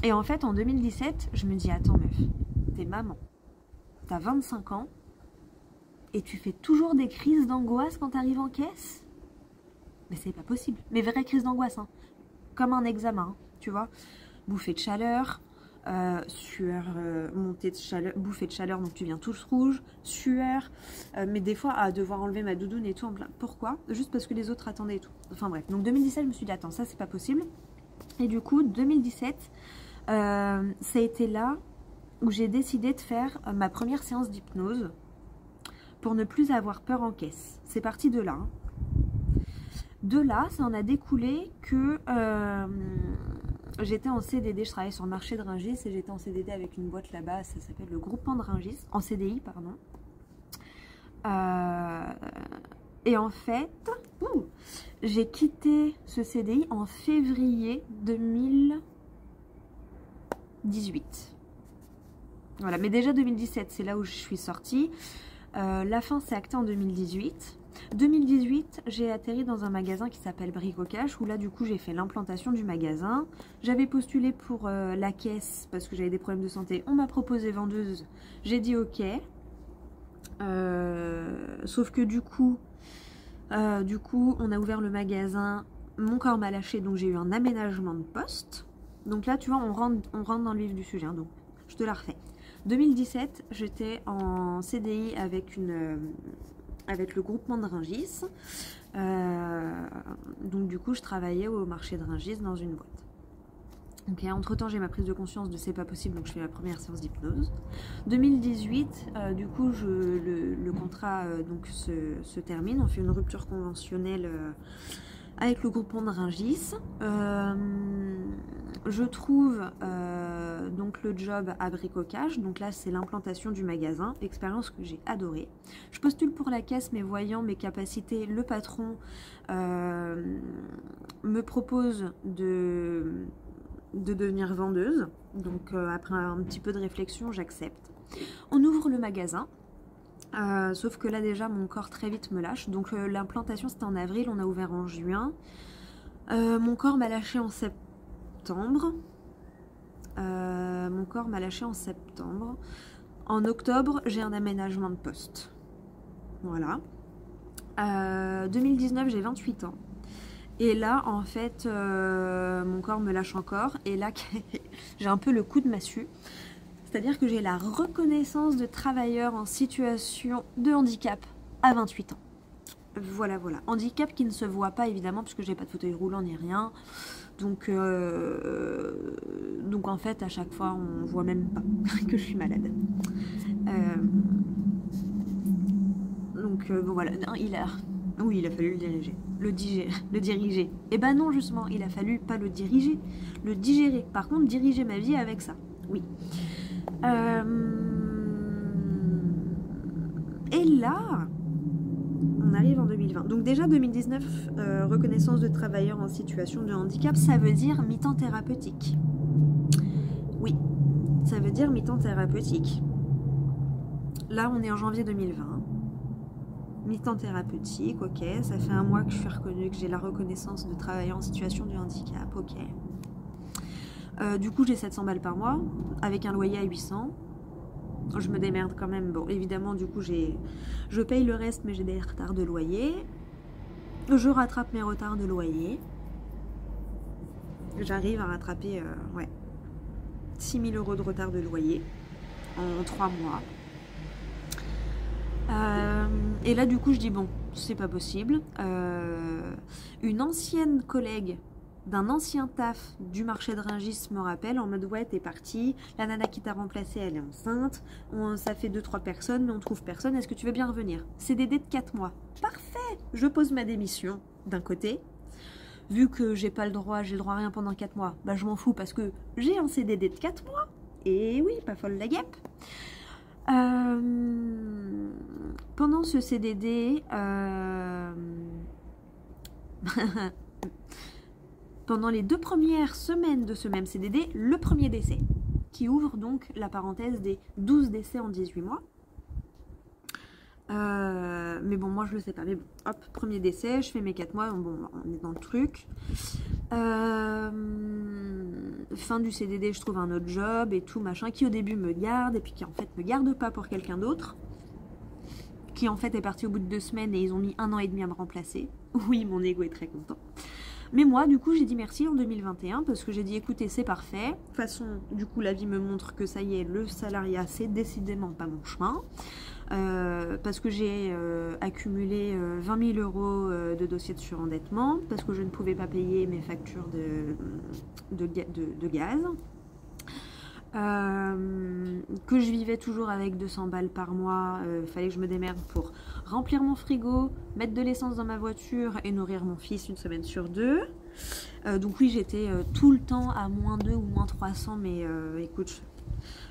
Et en fait, en 2017, je me dis, attends meuf, t'es maman, t'as 25 ans, et tu fais toujours des crises d'angoisse quand t'arrives en caisse? Mais c'est pas possible. Mais vraie crise d'angoisse, hein. Comme un examen, hein, tu vois. Bouffée de chaleur, sueur, montée de chaleur, bouffée de chaleur, donc tu viens tous rouge, sueur, mais des fois à devoir enlever ma doudoune et tout en plein. Pourquoi? Juste parce que les autres attendaient et tout. Enfin bref, donc 2017, je me suis dit, attends, ça c'est pas possible. Et du coup, 2017, ça a été là où j'ai décidé de faire ma première séance d'hypnose pour ne plus avoir peur en caisse. C'est parti de là. Hein. De là, ça en a découlé que j'étais en CDD, je travaillais sur le marché de Rungis et j'étais en CDD avec une boîte là-bas, ça s'appelle le Groupement de Rungis, en CDI, pardon. Et en fait, j'ai quitté ce CDI en février 2018. Voilà, mais déjà 2017, c'est là où je suis sortie. La fin s'est actée en 2018. 2018, j'ai atterri dans un magasin qui s'appelle Bricocash, où là du coup j'ai fait l'implantation du magasin. J'avais postulé pour la caisse parce que j'avais des problèmes de santé. On m'a proposé vendeuse, j'ai dit ok. Sauf que du coup, on a ouvert le magasin, mon corps m'a lâché, donc j'ai eu un aménagement de poste. Donc là tu vois, on rentre dans le vif du sujet, hein, donc je te la refais. 2017, j'étais en CDI avec le groupement de Rungis. Donc du coup, je travaillais au marché de Rungis dans une boîte. Donc entre temps, j'ai ma prise de conscience de c'est pas possible, donc je fais la première séance d'hypnose. 2018, du coup, le contrat donc se termine. On fait une rupture conventionnelle avec le groupement de Rungis. Je trouve donc le job à Bricocash, donc là c'est l'implantation du magasin, expérience que j'ai adorée. Je postule pour la caisse, mais voyant mes capacités, le patron me propose de devenir vendeuse, donc après un petit peu de réflexion j'accepte. On ouvre le magasin. Sauf que là déjà mon corps très vite me lâche, donc l'implantation c'était en avril, on a ouvert en juin. Mon corps m'a lâché en septembre. En octobre, j'ai un aménagement de poste. Voilà. 2019, j'ai 28 ans. Et là, en fait, mon corps me lâche encore. Et là, j'ai un peu le coup de massue. C'est-à-dire que j'ai la reconnaissance de travailleur en situation de handicap à 28 ans. Voilà, voilà. Handicap qui ne se voit pas, évidemment, puisque j'ai pas de fauteuil roulant ni rien. Donc en fait, à chaque fois, on voit même pas que je suis malade. Bon voilà, non, il a fallu le diriger. Et ben non, justement, il a fallu pas le diriger, le digérer. Par contre, diriger ma vie avec ça, oui. Et là, on arrive en 2020. Donc déjà 2019, reconnaissance de travailleurs en situation de handicap, ça veut dire mi-temps thérapeutique. Oui, ça veut dire mi-temps thérapeutique. Là, on est en janvier 2020. Mi-temps thérapeutique, ok. Ça fait un mois que je suis reconnue, que j'ai la reconnaissance de travailleurs en situation de handicap, ok. Du coup, j'ai 700 balles par mois, avec un loyer à 800. Je me démerde quand même. Bon, évidemment, du coup, je paye le reste, mais j'ai des retards de loyer. Je rattrape mes retards de loyer. J'arrive à rattraper 6 000 € de retard de loyer en 3 mois. Et là, du coup, je dis bon, c'est pas possible. Une ancienne collègue d'un ancien taf du marché de Rungis me rappelle en mode ouais, t'es partie, la nana qui t'a remplacée elle est enceinte, ça fait 2-3 personnes mais on trouve personne, est-ce que tu veux bien revenir? CDD de 4 mois. Parfait, je pose ma démission d'un côté. Vu que j'ai pas le droit, j'ai le droit à rien pendant 4 mois, bah je m'en fous parce que j'ai un CDD de 4 mois. Et oui, pas folle la guêpe. Pendant ce CDD, pendant les 2 premières semaines de ce même CDD, le premier décès, qui ouvre donc la parenthèse des 12 décès en 18 mois. Mais bon, moi je le sais pas. Mais bon, hop, premier décès, je fais mes 4 mois, bon, on est dans le truc. Fin du CDD, je trouve un autre job et tout, machin, qui au début me garde, et puis qui en fait me garde pas pour quelqu'un d'autre. Qui en fait est parti au bout de 2 semaines et ils ont mis 1 an et demi à me remplacer. Oui, mon ego est très content. Mais moi, du coup, j'ai dit merci en 2021 parce que j'ai dit écoutez, c'est parfait. De toute façon, du coup, la vie me montre que ça y est, le salariat, c'est décidément pas mon chemin. Parce que j'ai accumulé 20 000 euros de dossiers de surendettement, parce que je ne pouvais pas payer mes factures de gaz. Que je vivais toujours avec 200 balles par mois, fallait que je me démerde pour remplir mon frigo, mettre de l'essence dans ma voiture et nourrir mon fils une semaine sur 2. Donc oui, j'étais tout le temps à -2 ou -300, mais écoute,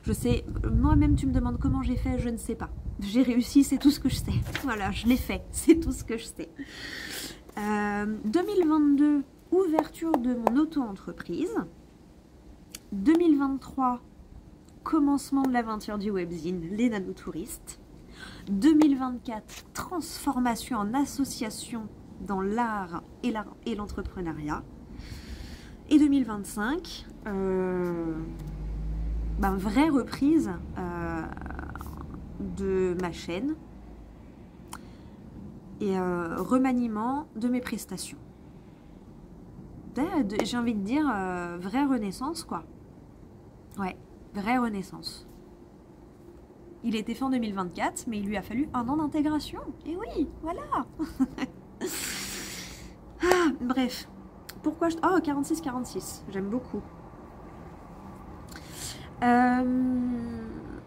je sais, moi-même tu me demandes comment j'ai fait, je ne sais pas. J'ai réussi, c'est tout ce que je sais. Voilà, je l'ai fait, c'est tout ce que je sais. 2022, ouverture de mon auto-entreprise. 2023, commencement de l'aventure du webzine, les nanotouristes. 2024, transformation en association dans l'art et l'entrepreneuriat. Et 2025, vraie reprise de ma chaîne et remaniement de mes prestations. J'ai envie de dire vraie renaissance, quoi. Ouais, vraie renaissance. Il a été fait en 2024, mais il lui a fallu 1 an d'intégration. Et oui, voilà. Bref. Pourquoi je... Oh, 46-46. J'aime beaucoup.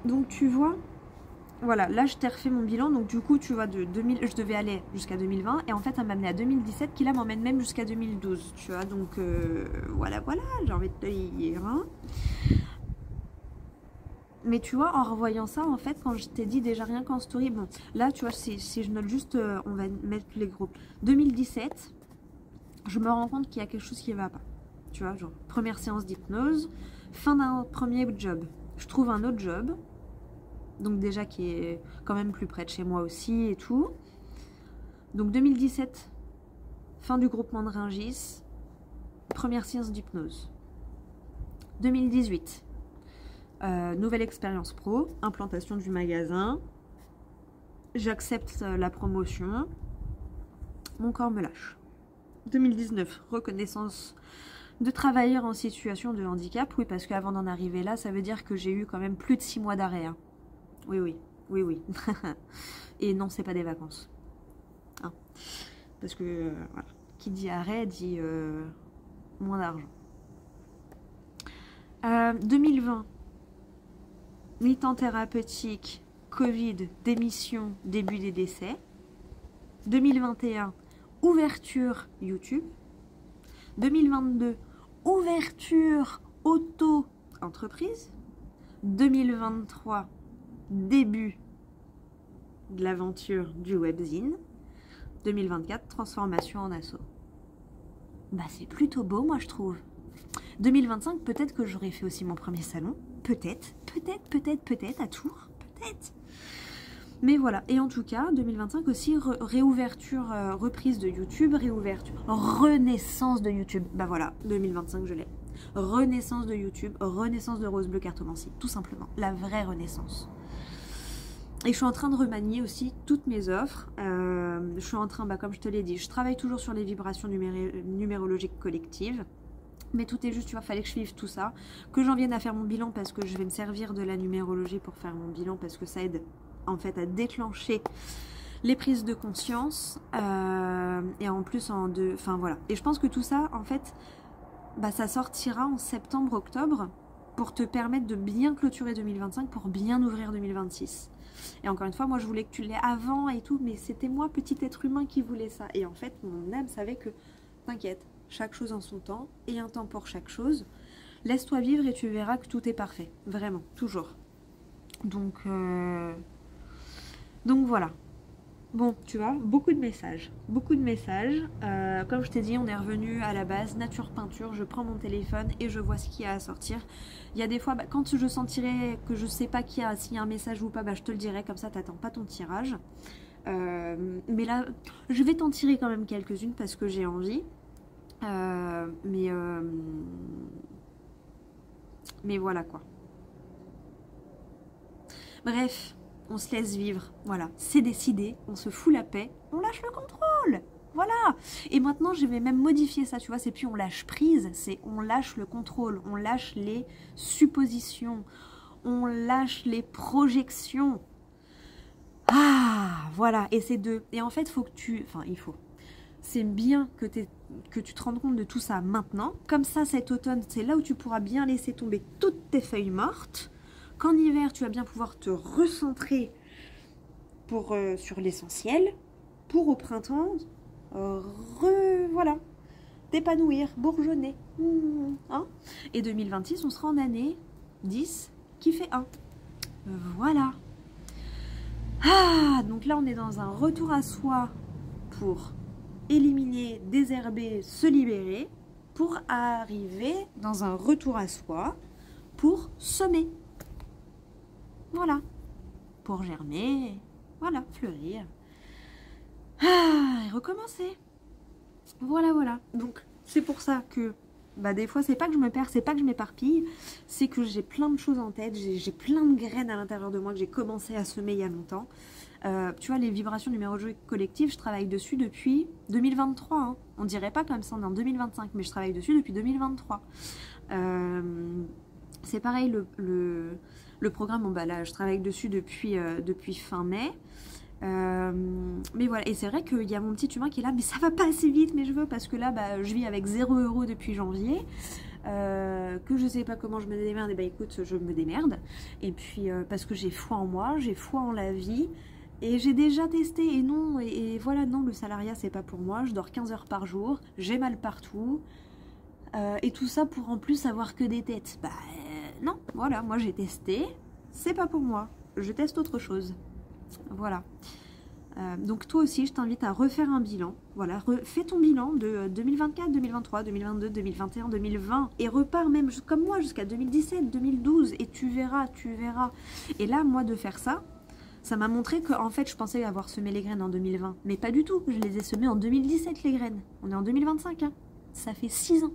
Donc, tu vois... Voilà, là, je t'ai refait mon bilan. Donc, du coup, tu vois, de 2000, je devais aller jusqu'à 2020. Et en fait, elle m'a amené à 2017, qui là m'emmène même jusqu'à 2012. Tu vois, donc, voilà, j'ai envie de te dire. Hein. Mais tu vois, en revoyant ça, en fait, quand je t'ai dit déjà rien qu'en story, bon, là, tu vois, si je note juste, on va mettre les groupes. 2017, je me rends compte qu'il y a quelque chose qui ne va pas. Tu vois, genre, première séance d'hypnose, fin d'un premier job. Je trouve un autre job, donc déjà qui est quand même plus près de chez moi aussi et tout. Donc 2017, fin du groupement de Rungis, première séance d'hypnose. 2018, nouvelle expérience pro, implantation du magasin, j'accepte la promotion, mon corps me lâche. 2019, reconnaissance de travailleur en situation de handicap, oui, parce qu'avant d'en arriver là, ça veut dire que j'ai eu quand même plus de 6 mois d'arrêt. Hein. Oui. Et non, c'est pas des vacances. Hein. Parce que, voilà, qui dit arrêt dit moins d'argent. 2020, mi-temps thérapeutique, Covid, démission, début des décès. 2021, ouverture YouTube. 2022, ouverture auto-entreprise. 2023, début de l'aventure du webzine. 2024, transformation en asso. Bah c'est plutôt beau, moi je trouve. 2025, peut-être que j'aurais fait aussi mon premier salon. Peut-être à Tours. Peut-être. Mais voilà. Et en tout cas, 2025 aussi, réouverture, reprise de YouTube, réouverture, renaissance de YouTube. Bah voilà, 2025, je l'ai. Renaissance de YouTube, renaissance de Rose Bleu Cartomancie. Tout simplement. La vraie renaissance. Et je suis en train de remanier aussi toutes mes offres. Je suis en train, comme je te l'ai dit, je travaille toujours sur les vibrations numérologiques collectives. Mais tout est juste, tu vois, fallait que je vive tout ça. Que j'en vienne à faire mon bilan parce que je vais me servir de la numérologie pour faire mon bilan parce que ça aide en fait à déclencher les prises de conscience. Et en plus, enfin voilà. Et je pense que tout ça, en fait, bah, ça sortira en septembre-octobre pour te permettre de bien clôturer 2025 pour bien ouvrir 2026. Et encore une fois, moi je voulais que tu l'aies avant et tout, mais c'était moi, petit être humain, qui voulais ça. Et en fait, mon âme savait que, t'inquiète, chaque chose en son temps, et un temps pour chaque chose. Laisse-toi vivre et tu verras que tout est parfait. Vraiment, toujours. Donc voilà. Bon, tu vois, beaucoup de messages. Beaucoup de messages. Comme je t'ai dit, on est revenu à la base, nature peinture, je prends mon téléphone et je vois ce qu'il y a à sortir. Il y a des fois, bah, quand je sentirai que je sais pas s'il y a un message ou pas, bah, je te le dirai, comme ça t'attends pas ton tirage. Mais là, je vais t'en tirer quand même quelques-unes parce que j'ai envie. Mais voilà quoi. Bref. On se laisse vivre, voilà, c'est décidé, on se fout la paix, on lâche le contrôle, voilà. Et maintenant, je vais même modifier ça, tu vois, c'est plus on lâche prise, c'est on lâche le contrôle, on lâche les suppositions, on lâche les projections. Ah, voilà, et c'est deux. Et en fait, c'est bien que tu te rendes compte de tout ça maintenant. Comme ça, cet automne, c'est là où tu pourras bien laisser tomber toutes tes feuilles mortes. Qu'en hiver, tu vas bien pouvoir te recentrer sur l'essentiel, pour au printemps, voilà, t'épanouir, bourgeonner. Hein, et 2026, on sera en année 10 qui fait 1. Voilà. Ah, donc là, on est dans un retour à soi pour éliminer, désherber, se libérer, pour arriver dans un retour à soi pour semer. Voilà, pour germer, voilà, fleurir. Ah, et recommencer. Voilà. Donc, c'est pour ça que, bah, des fois, c'est pas que je me perds, c'est pas que je m'éparpille, c'est que j'ai plein de choses en tête, j'ai plein de graines à l'intérieur de moi que j'ai commencé à semer il y a longtemps. Tu vois, les vibrations numérologiques collectives, je travaille dessus depuis 2023. Hein. On dirait pas comme ça, on est en 2025, mais je travaille dessus depuis 2023. C'est pareil, le programme, bon, bah là, je travaille dessus depuis fin mai. Mais voilà, et c'est vrai qu'il y a mon petit humain qui est là, mais ça va pas assez vite, mais je veux, parce que là, bah, je vis avec 0 € depuis janvier. Que je sais pas comment je me démerde, et bah écoute, je me démerde. Et puis, parce que j'ai foi en moi, j'ai foi en la vie. Et j'ai déjà testé, et non, et voilà, non, le salariat, c'est pas pour moi. Je dors 15 heures par jour, j'ai mal partout. Et tout ça pour en plus avoir que des têtes. Bah non, voilà, moi j'ai testé, c'est pas pour moi, je teste autre chose. Voilà. Donc toi aussi, je t'invite à refaire un bilan. Voilà, fais ton bilan de 2024, 2023, 2022, 2021, 2020 et repars même comme moi jusqu'à 2017, 2012 et tu verras. Et là, moi de faire ça, ça m'a montré que en fait, je pensais avoir semé les graines en 2020, mais pas du tout. Je les ai semées en 2017 les graines. On est en 2025, hein. Ça fait 6 ans.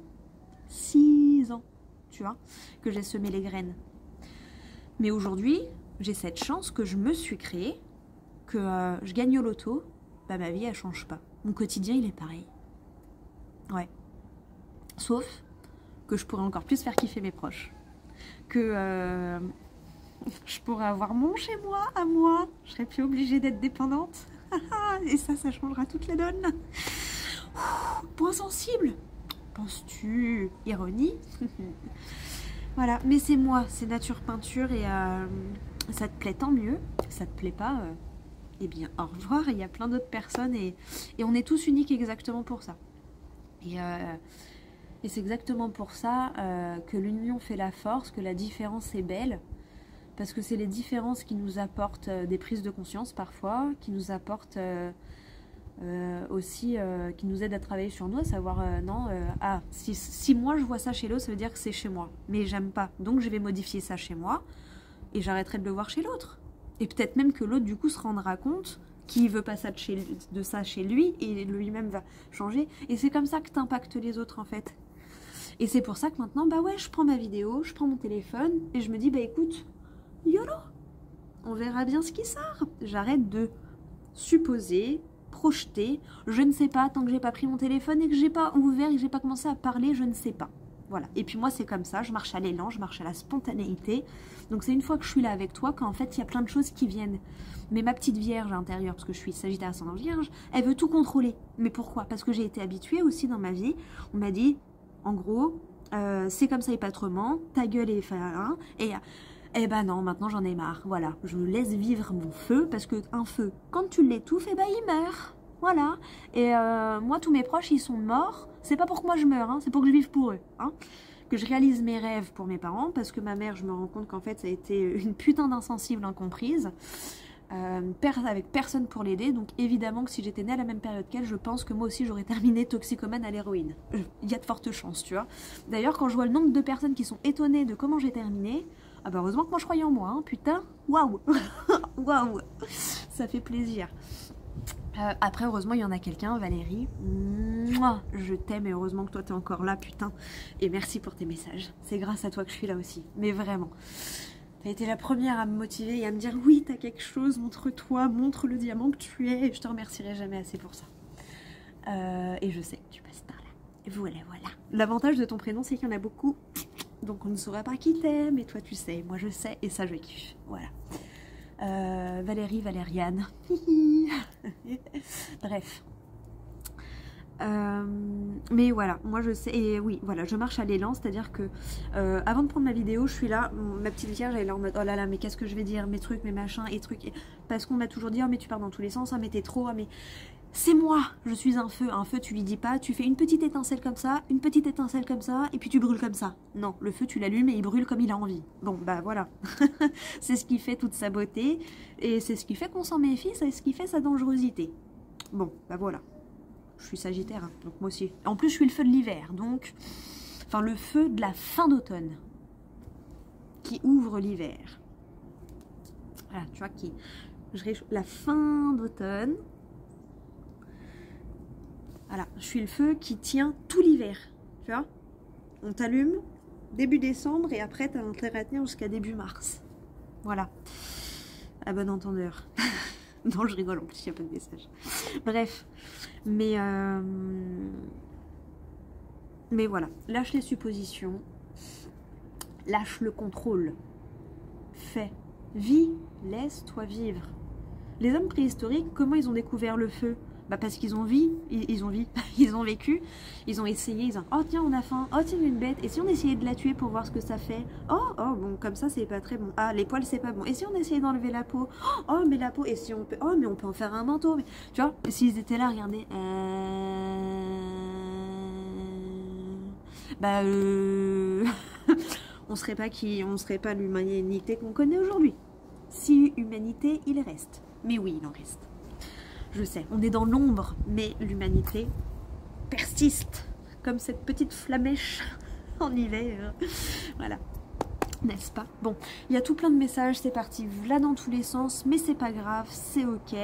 6 ans, tu vois, que j'ai semé les graines. Mais aujourd'hui, j'ai cette chance que je me suis créée, que je gagne au loto, bah ma vie elle change pas. Mon quotidien il est pareil. Ouais. Sauf que je pourrais encore plus faire kiffer mes proches. Que je pourrais avoir mon chez moi, à moi. Je serais plus obligée d'être dépendante. Et ça changera toute la donne. Point sensible. Penses-tu? Ironie. Voilà, mais c'est moi, c'est nature peinture et ça te plaît tant mieux. Ça te plaît pas, eh bien au revoir. Il y a plein d'autres personnes et on est tous uniques exactement pour ça. Et c'est exactement pour ça que l'union fait la force, que la différence est belle. Parce que c'est les différences qui nous apportent des prises de conscience parfois, qui nous apportent aussi, qui nous aident à travailler sur nous, à savoir, si moi je vois ça chez l'autre, ça veut dire que c'est chez moi. Mais j'aime pas, donc je vais modifier ça chez moi et j'arrêterai de le voir chez l'autre. Et peut-être même que l'autre du coup se rendra compte qu'il veut pas ça de ça chez lui et lui-même va changer. Et c'est comme ça que t'impactes les autres en fait. Et c'est pour ça que maintenant, bah ouais, je prends ma vidéo, je prends mon téléphone et je me dis, bah écoute, YOLO, on verra bien ce qui sort. J'arrête de supposer, projeter, je ne sais pas, tant que j'ai pas pris mon téléphone et que j'ai pas ouvert et que j'ai pas commencé à parler, je ne sais pas. Voilà. Et puis moi c'est comme ça, je marche à l'élan, je marche à la spontanéité. Donc c'est une fois que je suis là avec toi qu'en fait il y a plein de choses qui viennent. Mais ma petite vierge intérieure, parce que je suis Sagittaire ascendant vierge, elle veut tout contrôler. Mais pourquoi? Parce que j'ai été habituée aussi dans ma vie, on m'a dit, En gros, c'est comme ça et pas autrement, ta gueule est fin, et ben non, maintenant j'en ai marre, voilà, je laisse vivre mon feu, parce qu'un feu, quand tu l'étouffes, et ben il meurt, voilà, et moi tous mes proches ils sont morts, c'est pas pour que moi je meure, hein, c'est pour que je vive pour eux, hein, que je réalise mes rêves pour mes parents, parce que ma mère, je me rends compte qu'en fait ça a été une putain d'insensible incomprise, avec personne pour l'aider, donc évidemment que si j'étais née à la même période qu'elle, je pense que moi aussi j'aurais terminé toxicomane à l'héroïne. Il y a de fortes chances, tu vois. D'ailleurs, quand je vois le nombre de personnes qui sont étonnées de comment j'ai terminé, ah bah heureusement que moi je croyais en moi, hein, putain, waouh, waouh, ça fait plaisir. Après, heureusement, il y en a quelqu'un, Valérie, mouah, je t'aime et heureusement que toi t'es encore là, putain, et merci pour tes messages, c'est grâce à toi que je suis là aussi, mais vraiment. T'as été la première à me motiver et à me dire oui, t'as quelque chose, montre-toi, montre le diamant que tu es, et je te remercierai jamais assez pour ça. Et je sais que tu passes par là. Et voilà, voilà. L'avantage de ton prénom, c'est qu'il y en a beaucoup, donc on ne saura pas qui t'aime, et toi tu sais, moi je sais, et ça je kiffe. Voilà. Valérie, Valériane. Bref. Mais voilà, moi je sais, et oui, voilà, je marche à l'élan, c'est-à-dire que avant de prendre ma vidéo, je suis là, ma petite vierge, elle est là en mode oh là là, mais qu'est-ce que je vais dire, mes trucs, mes machins, et trucs, parce qu'on m'a toujours dit oh mais tu pars dans tous les sens, oh mais t'es trop, oh mais c'est moi, je suis un feu tu lui dis pas, tu fais une petite étincelle comme ça, une petite étincelle comme ça, et puis tu brûles comme ça. Non, le feu tu l'allumes et il brûle comme il a envie. Bon bah voilà, c'est ce qui fait toute sa beauté, et c'est ce qui fait qu'on s'en méfie, c'est ce qui fait sa dangerosité. Bon bah voilà. Je suis Sagittaire, hein, donc moi aussi. En plus, je suis le feu de l'hiver, donc... Enfin, le feu de la fin d'automne. Qui ouvre l'hiver. Voilà, tu vois, la fin d'automne. Voilà, je suis le feu qui tient tout l'hiver. Tu vois, on t'allume début décembre et après, t'as intérêt à tenir jusqu'à début mars. Voilà. À bon entendeur. Non, je rigole, en plus, il n'y a pas de message. Bref. Mais voilà. Lâche les suppositions. Lâche le contrôle. Fais. Vis. Laisse-toi vivre. Les hommes préhistoriques, comment ils ont découvert le feu? Bah parce qu'ils ont vécu, ils ont essayé, ils ont oh tiens on a faim, oh tiens une bête, et si on essayait de la tuer pour voir ce que ça fait, oh bon comme ça c'est pas très bon, ah les poils c'est pas bon, et si on essayait d'enlever la peau, oh mais la peau, et si on peut, oh mais on peut en faire un manteau, mais tu vois, s'ils étaient là, regardez, on serait pas l'humanité qu'on connaît aujourd'hui. Si humanité il reste, mais oui il en reste. Je sais, on est dans l'ombre, mais l'humanité persiste, comme cette petite flamèche en hiver. Voilà, n'est-ce pas? Bon, il y a tout plein de messages, c'est parti là dans tous les sens, mais c'est pas grave, c'est ok.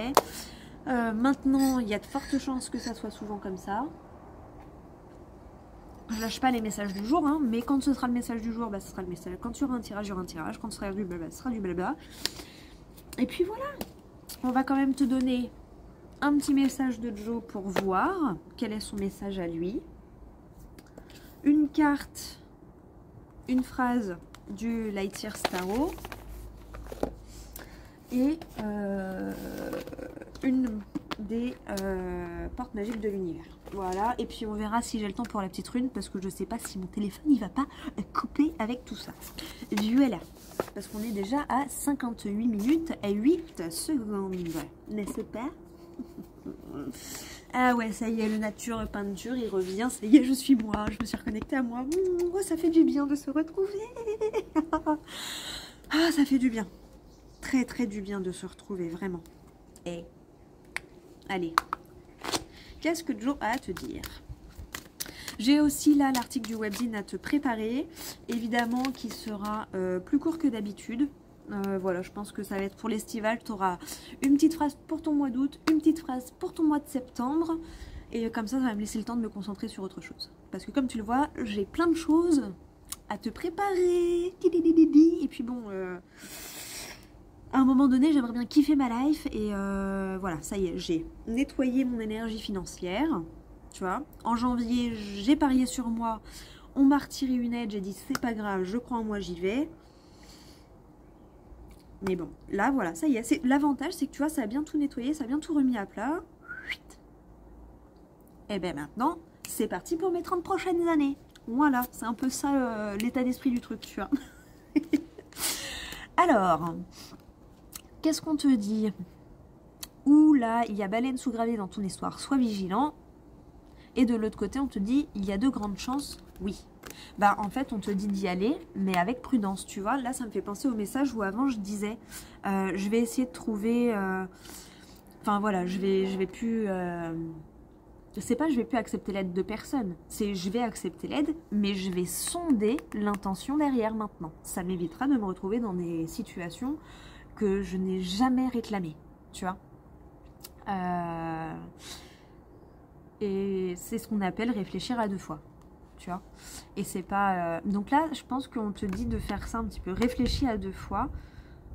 Maintenant, il y a de fortes chances que ça soit souvent comme ça. Je lâche pas les messages du jour, hein, mais quand ce sera le message du jour, bah, ce sera le message. Quand il y aura un tirage, il y aura un tirage. Quand ce sera du blabla, ce sera du blabla. Et puis voilà, on va quand même te donner un petit message de Joe pour voir quel est son message à lui. Une carte, une phrase du Lightyear Tarot et une des portes magiques de l'univers. Voilà, et puis on verra si j'ai le temps pour la petite rune, parce que je sais pas si mon téléphone il va pas couper avec tout ça. Voilà, parce qu'on est déjà à 58 minutes et 8 secondes, n'est-ce pas? Ah ouais, ça y est, le nature peinture, il revient, ça y est, je suis moi, je me suis reconnectée à moi. Oh, ça fait du bien de se retrouver. Ah, ça fait du bien. Très très du bien de se retrouver, vraiment. Et allez, qu'est-ce que Joe a à te dire? J'ai aussi là l'article du webzine à te préparer, évidemment qui sera plus court que d'habitude. Voilà, je pense que ça va être pour l'estival. Tu auras une petite phrase pour ton mois d'août, une petite phrase pour ton mois de septembre. Et comme ça va me laisser le temps de me concentrer sur autre chose. Parce que comme tu le vois, j'ai plein de choses à te préparer. Et puis bon, à un moment donné, j'aimerais bien kiffer ma life. Et voilà, ça y est, j'ai nettoyé mon énergie financière. Tu vois, en janvier, j'ai parié sur moi. On m'a retiré une aide, j'ai dit c'est pas grave, je crois en moi, j'y vais. Mais bon, là, voilà, ça y est. L'avantage, c'est que tu vois, ça a bien tout nettoyé, ça a bien tout remis à plat. Et bien maintenant, c'est parti pour mes 30 prochaines années. Voilà, c'est un peu ça l'état d'esprit du truc, tu vois. Alors, qu'est-ce qu'on te dit? Ouh là, il y a baleine sous-gravée dans ton histoire, sois vigilant. Et de l'autre côté, on te dit, il y a de grandes chances, oui. Bah en fait, on te dit d'y aller, mais avec prudence, tu vois. Là, ça me fait penser au message où avant, je disais, je vais essayer de trouver... Enfin voilà, je vais plus... C'est pas je vais plus accepter l'aide de personne, c'est je vais accepter l'aide, mais je vais sonder l'intention derrière maintenant. Ça m'évitera de me retrouver dans des situations que je n'ai jamais réclamées, tu vois. Et c'est ce qu'on appelle réfléchir à deux fois, tu vois. Et c'est pas... Donc là, je pense qu'on te dit de faire ça un petit peu, réfléchis à deux fois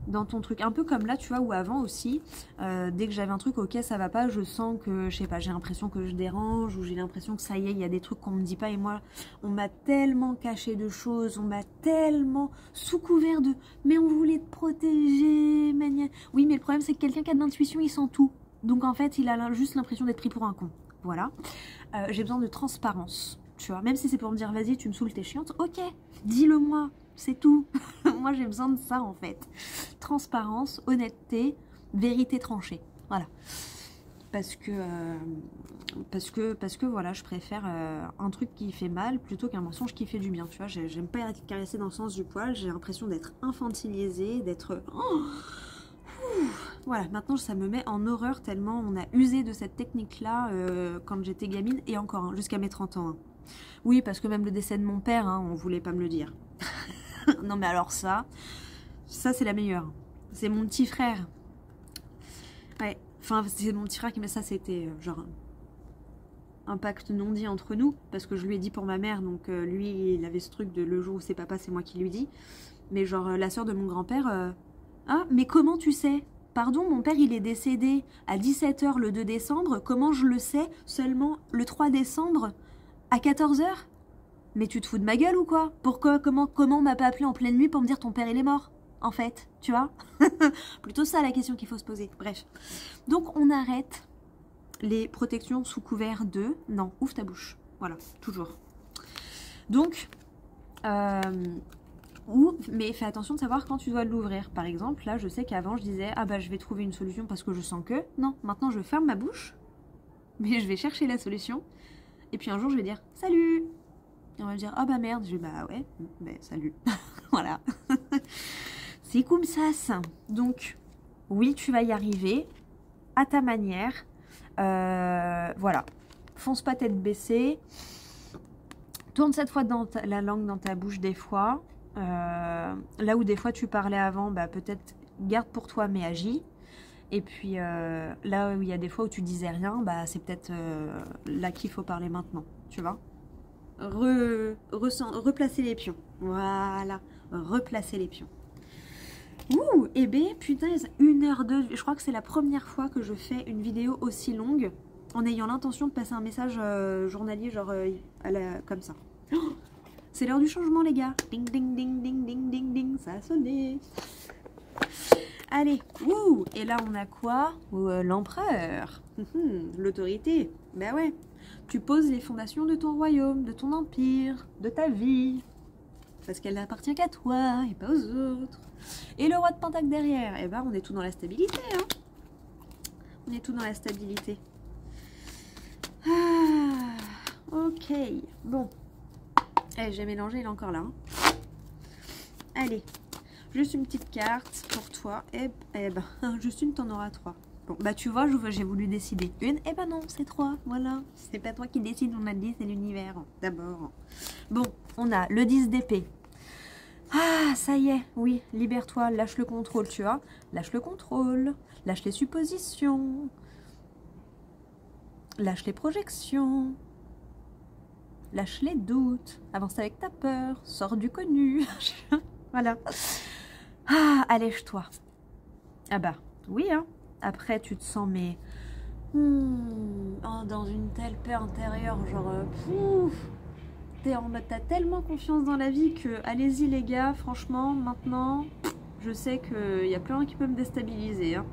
dans ton truc, un peu comme là, tu vois, ou avant aussi, dès que j'avais un truc, ok, ça va pas, je sens que, je sais pas, j'ai l'impression que je dérange, ou j'ai l'impression que ça y est, il y a des trucs qu'on me dit pas, et moi, on m'a tellement caché de choses, on m'a tellement sous couvert de, mais on voulait te protéger, mania. Oui, mais le problème, c'est que quelqu'un qui a de l'intuition, il sent tout. Donc en fait, il a juste l'impression d'être pris pour un con. Voilà. J'ai besoin de transparence, tu vois, même si c'est pour me dire, vas-y, tu me saoules, t'es chiante, ok, dis-le-moi. C'est tout. Moi, j'ai besoin de ça, en fait. Transparence, honnêteté, vérité tranchée. Voilà. Parce que voilà, je préfère un truc qui fait mal plutôt qu'un mensonge qui fait du bien. Tu vois, j'aime pas être caressée dans le sens du poil. J'ai l'impression d'être infantilisée, d'être... Oh, voilà, maintenant, ça me met en horreur tellement on a usé de cette technique-là quand j'étais gamine et encore, hein, jusqu'à mes 30 ans. Hein. Oui, parce que même le décès de mon père, hein, on voulait pas me le dire. Non mais alors ça c'est la meilleure. C'est mon petit frère. Ouais, enfin c'est mon petit frère qui met ça, c'était genre un pacte non dit entre nous, parce que je lui ai dit pour ma mère, donc lui il avait ce truc de le jour où c'est papa c'est moi qui lui dis. Mais genre la sœur de mon grand-père, ah mais comment tu sais? Pardon, mon père il est décédé à 17 h le 2 décembre, comment je le sais seulement le 3 décembre à 14 h? Mais tu te fous de ma gueule ou quoi? Pourquoi? Comment on m'a pas appelé en pleine nuit pour me dire ton père il est mort? En fait, tu vois? Plutôt ça la question qu'il faut se poser. Bref. Donc on arrête les protections sous couvert de... Non, ouvre ta bouche. Voilà, toujours. Donc, mais fais attention de savoir quand tu dois l'ouvrir. Par exemple, là je sais qu'avant je disais, ah bah je vais trouver une solution parce que je sens que... Non, maintenant je ferme ma bouche, mais je vais chercher la solution. Et puis un jour je vais dire, salut! Et on va me dire, ah bah merde, je vais, bah ouais, bah salut. Voilà. C'est comme ça. Donc, oui, tu vas y arriver, à ta manière. Voilà. Fonce pas tête baissée. Tourne cette fois la langue dans ta bouche des fois. Là où des fois tu parlais avant, bah peut-être garde pour toi mais agis. Et puis là où il y a des fois où tu disais rien, bah c'est peut-être là qu'il faut parler maintenant, tu vois. Replacer les pions. Voilà, replacer les pions. Ouh, et ben putain, 1h02. Je crois que c'est la première fois que je fais une vidéo aussi longue en ayant l'intention de passer un message journalier, genre comme ça. Oh, c'est l'heure du changement, les gars. Ding, ding, ding, ding, ding, ding, ding, ça a sonné. Allez, ouh, et là on a quoi? L'empereur. L'autorité. Ben ouais. Tu poses les fondations de ton royaume, de ton empire, de ta vie. Parce qu'elle n'appartient qu'à toi et pas aux autres. Et le roi de Pentacle derrière, eh ben on est tout dans la stabilité. Hein. On est tout dans la stabilité. Ah, ok, bon. Eh, j'ai mélangé, il est encore là. Hein. Allez, juste une petite carte pour toi. Eh ben, juste une, t'en auras 3. Bon, bah tu vois, j'ai voulu décider une. Eh ben non, c'est 3, voilà. C'est pas toi qui décide, on a dit, c'est l'univers. D'abord. Bon, on a le 10 d'épée. Ah, ça y est, oui, libère-toi, lâche le contrôle, tu vois. Lâche le contrôle, lâche les suppositions. Lâche les projections. Lâche les doutes. Avance avec ta peur. Sors du connu. Voilà. Ah, allège-toi. Ah bah, oui, hein. Après, tu te sens, mais... dans une telle paix intérieure, genre... t'es en mode, t'as tellement confiance dans la vie que... Allez-y, les gars, franchement, maintenant... Je sais qu'il n'y a plus rien qui peut me déstabiliser. Hein.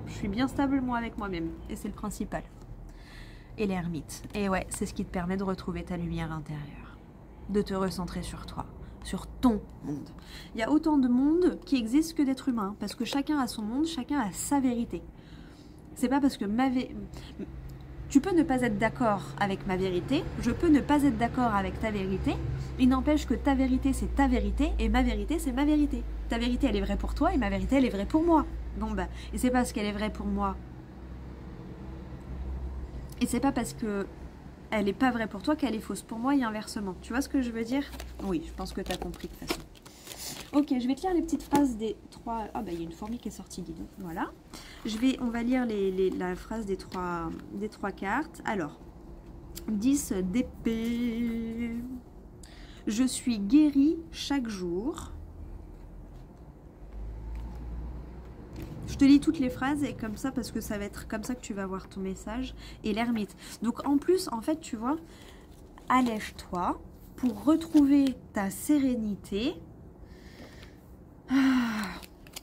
Je suis bien stable, moi, avec moi-même. Et c'est le principal. Et l'ermite. Et ouais, c'est ce qui te permet de retrouver ta lumière intérieure. de te recentrer sur toi, sur ton monde. Il y a autant de mondes qui existent que d'êtres humains, parce que chacun a son monde, chacun a sa vérité. C'est pas parce que tu peux ne pas être d'accord avec ma vérité, je peux ne pas être d'accord avec ta vérité, il n'empêche que ta vérité c'est ta vérité, et ma vérité c'est ma vérité. Ta vérité elle est vraie pour toi, et ma vérité elle est vraie pour moi. Bon bah, et c'est parce qu'elle est vraie pour moi, et c'est pas parce que elle est pas vraie pour toi qu'elle est fausse pour moi, et inversement. Tu vois ce que je veux dire? Oui, je pense que tu as compris de toute façon. Ok, je vais te lire les petites phrases des trois... Ah bah il y a une fourmi qui est sortie, dis donc. Voilà. On va lire la phrase des trois cartes. Alors, 10 d'épée. Je suis guérie chaque jour. Je te lis toutes les phrases et comme ça, parce que ça va être comme ça que tu vas voir ton message. Et l'ermite. Donc en plus, en fait, tu vois, allège-toi pour retrouver ta sérénité.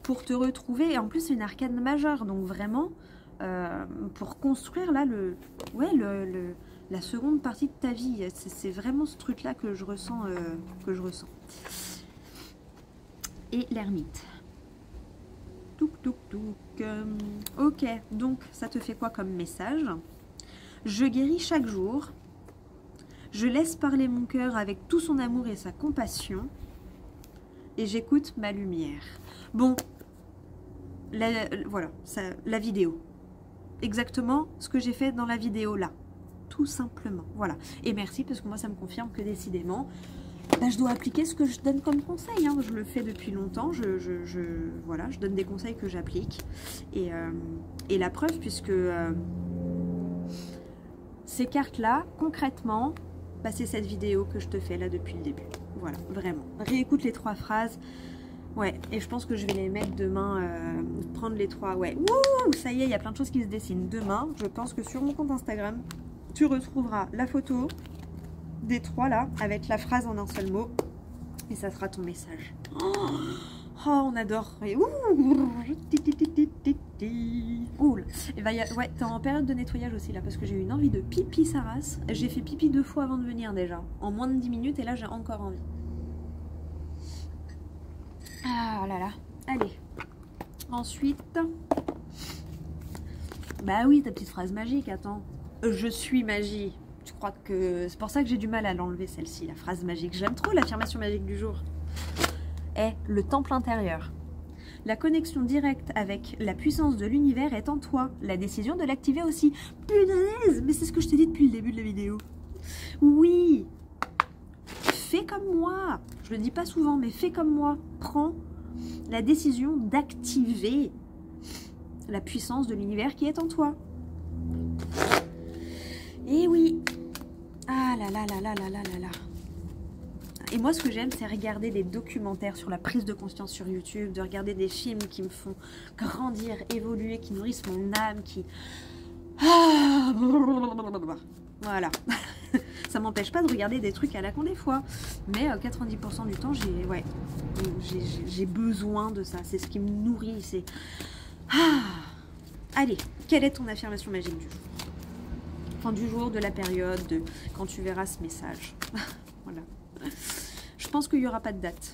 Pour te retrouver, et en plus c'est une arcane majeure, donc vraiment pour construire là la seconde partie de ta vie, c'est vraiment ce truc là que je ressens, et l'ermite. Touk touk touk. Ok, donc ça te fait quoi comme message? Je guéris chaque jour, je laisse parler mon cœur avec tout son amour et sa compassion, et j'écoute ma lumière. Bon, voilà, la vidéo. Exactement ce que j'ai fait dans la vidéo là. Tout simplement. Voilà. Et merci parce que moi ça me confirme que décidément, bah, je dois appliquer ce que je donne comme conseil. Hein. Je le fais depuis longtemps. Voilà, je donne des conseils que j'applique. Et la preuve, puisque ces cartes-là, concrètement, bah, c'est cette vidéo que je te fais là depuis le début. Voilà, vraiment. Réécoute les trois phrases. Ouais, et je pense que je vais les mettre demain, prendre les trois. Ouais, wouh, ça y est, il y a plein de choses qui se dessinent. Demain, je pense que sur mon compte Instagram, tu retrouveras la photo des trois là, avec la phrase en un seul mot. Et ça sera ton message. Oh, on adore. Et ouh, et bah, ouais, t'es en période de nettoyage aussi là, parce que j'ai eu une envie de pipi sa race. J'ai fait pipi 2 fois avant de venir déjà, en moins de 10 minutes, et là j'ai encore envie. Ah là là, allez. Ensuite, bah oui, ta petite phrase magique, attends. Je suis magie. Tu crois que... C'est pour ça que j'ai du mal à l'enlever celle-ci, la phrase magique. J'aime trop l'affirmation magique du jour. Est le temple intérieur. La connexion directe avec la puissance de l'univers est en toi. La décision de l'activer aussi. Punaise, mais c'est ce que je t'ai dit depuis le début de la vidéo. Oui. Fais comme moi. Je le dis pas souvent, mais fais comme moi. Prends la décision d'activer la puissance de l'univers qui est en toi. Et oui. Ah là là là là là là là là. Et moi, ce que j'aime, c'est regarder des documentaires sur la prise de conscience sur YouTube, de regarder des films qui me font grandir, évoluer, qui nourrissent mon âme, qui... Ah, voilà. Ça m'empêche pas de regarder des trucs à la con des fois. Mais 90% du temps, j'ai besoin de ça. C'est ce qui me nourrit. C'est... Ah. Allez, quelle est ton affirmation magique du jour? Enfin, du jour, de la période, de quand tu verras ce message. Voilà. Je pense qu'il n'y aura pas de date.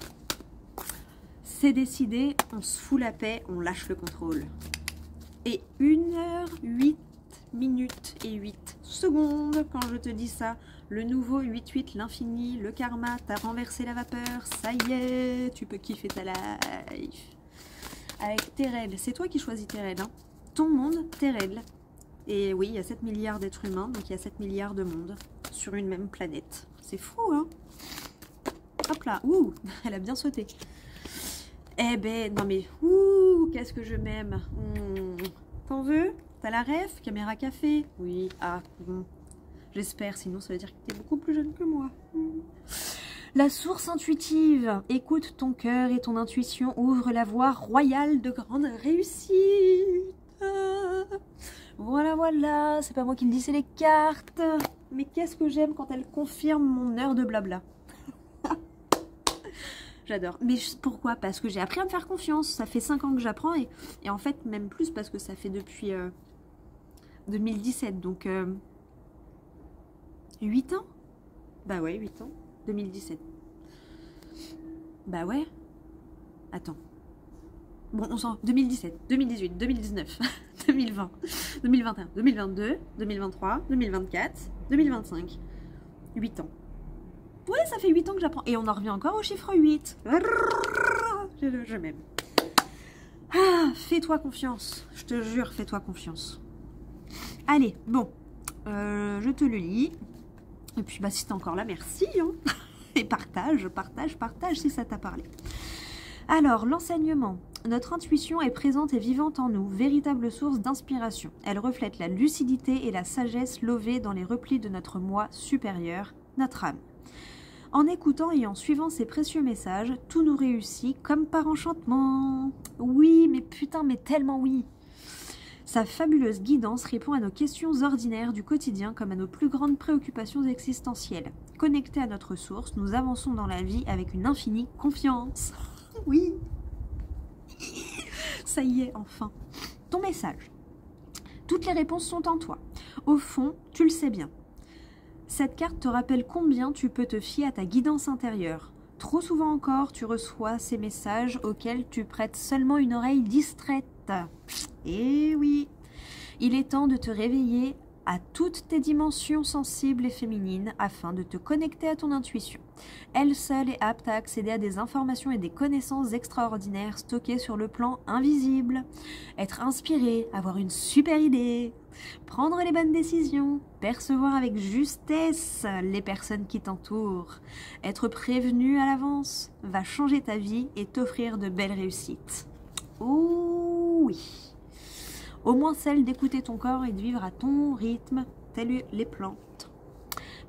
C'est décidé, on se fout la paix, on lâche le contrôle. Et 1h08 minutes et 8 secondes quand je te dis ça. Le nouveau 8-8, l'infini, le karma, t'as renversé la vapeur, ça y est, tu peux kiffer ta life. Avec tes règles, c'est toi qui choisis tes règles. Hein. Ton monde, tes règles. Et oui, il y a 7 milliards d'êtres humains, donc il y a 7 milliards de mondes sur une même planète. C'est fou, hein? Hop là, ouh, elle a bien sauté. Eh ben, non mais, ouh, qu'est-ce que je m'aime. T'en veux? T'as la ref? Caméra café? Oui, ah, bon. J'espère, sinon ça veut dire que t'es beaucoup plus jeune que moi. La source intuitive. Écoute ton cœur et ton intuition. Ouvre la voie royale de grande réussite. Voilà, voilà. C'est pas moi qui le dis, c'est les cartes. Mais qu'est-ce que j'aime quand elles confirment mon heure de blabla. J'adore. Mais pourquoi? Parce que j'ai appris à me faire confiance. Ça fait 5 ans que j'apprends et en fait, même plus parce que ça fait depuis 2017. Donc, 8 ans? Bah ouais, 8 ans. 2017. Bah ouais. Attends. Bon, on s'en... 2017, 2018, 2019, 2020, 2021, 2022, 2023, 2024, 2025. 8 ans. Ouais, ça fait 8 ans que j'apprends. Et on en revient encore au chiffre 8. Je m'aime. Ah, fais-toi confiance. Je te jure, fais-toi confiance. Allez, bon. Je te le lis. Et puis, bah, si t'es encore là, merci. Hein. Et partage si ça t'a parlé. Alors, l'enseignement. Notre intuition est présente et vivante en nous, véritable source d'inspiration. Elle reflète la lucidité et la sagesse lovée dans les replis de notre moi supérieur, notre âme. En écoutant et en suivant ces précieux messages, tout nous réussit comme par enchantement. Oui, mais putain, mais tellement oui. Sa fabuleuse guidance répond à nos questions ordinaires du quotidien comme à nos plus grandes préoccupations existentielles. Connectés à notre source, nous avançons dans la vie avec une infinie confiance. Oui. Ça y est, enfin. Ton message. Toutes les réponses sont en toi. Au fond, tu le sais bien. Cette carte te rappelle combien tu peux te fier à ta guidance intérieure. Trop souvent encore, tu reçois ces messages auxquels tu prêtes seulement une oreille distraite. Eh oui, il est temps de te réveiller à toutes tes dimensions sensibles et féminines afin de te connecter à ton intuition. Elle seule est apte à accéder à des informations et des connaissances extraordinaires stockées sur le plan invisible. Être inspiré, avoir une super idée, prendre les bonnes décisions, percevoir avec justesse les personnes qui t'entourent. Être prévenu à l'avance va changer ta vie et t'offrir de belles réussites. Oh oui! Au moins celle d'écouter ton corps et de vivre à ton rythme, telles les plantes.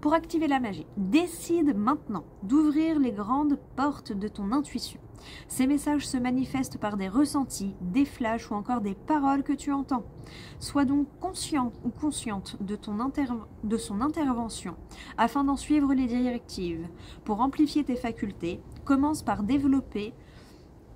Pour activer la magie, décide maintenant d'ouvrir les grandes portes de ton intuition. Ces messages se manifestent par des ressentis, des flashs ou encore des paroles que tu entends. Sois donc conscient ou consciente de son intervention afin d'en suivre les directives. Pour amplifier tes facultés, commence par développer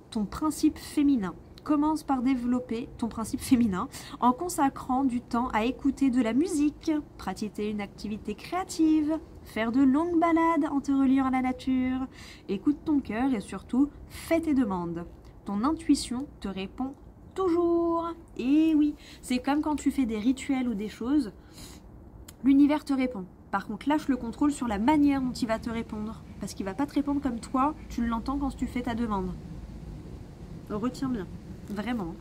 ton principe féminin. Commence par développer ton principe féminin en consacrant du temps à écouter de la musique, pratiquer une activité créative, faire de longues balades en te reliant à la nature. Écoute ton cœur et surtout, fais tes demandes. Ton intuition te répond toujours. Et oui, c'est comme quand tu fais des rituels ou des choses, l'univers te répond. Par contre, lâche le contrôle sur la manière dont il va te répondre. Parce qu'il ne va pas te répondre comme toi, tu l'entends quand tu fais ta demande. Retiens bien. Vraiment.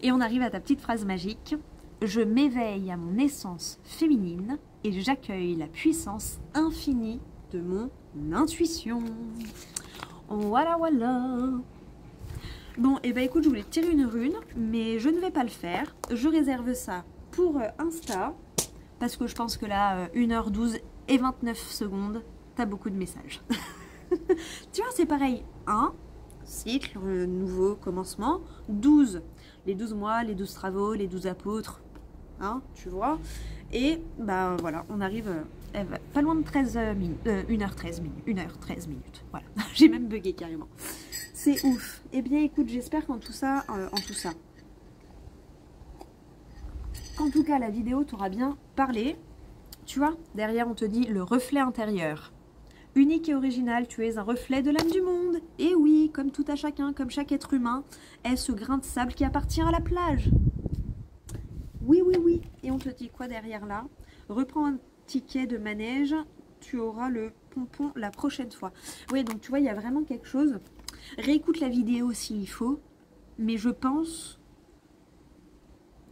Et on arrive à ta petite phrase magique. Je m'éveille à mon essence féminine et j'accueille la puissance infinie de mon intuition. Voilà, voilà. Bon, et bah écoute, je voulais te tirer une rune, mais je ne vais pas le faire. Je réserve ça pour Insta, parce que je pense que là, 1h12 et 29 secondes, t'as beaucoup de messages. Tu vois, c'est pareil. 1. Cycle, nouveau commencement, 12, les 12 mois, les 12 travaux, les 12 apôtres, hein, tu vois, et bah voilà, on arrive pas loin de 13 minutes, 1h13 minutes, 1h13 minutes, voilà, j'ai même bugué carrément, c'est ouf. Eh bien écoute, j'espère qu'en tout ça, en tout cas la vidéo t'aura bien parlé, tu vois, derrière on te dit le reflet intérieur. Unique et original, tu es un reflet de l'âme du monde. Et oui, comme tout à chacun, comme chaque être humain, est ce grain de sable qui appartient à la plage. Oui, oui, oui. Et on te dit quoi derrière là? Reprends un ticket de manège, tu auras le pompon la prochaine fois. Oui, donc tu vois, il y a vraiment quelque chose. Réécoute la vidéo s'il faut, mais je pense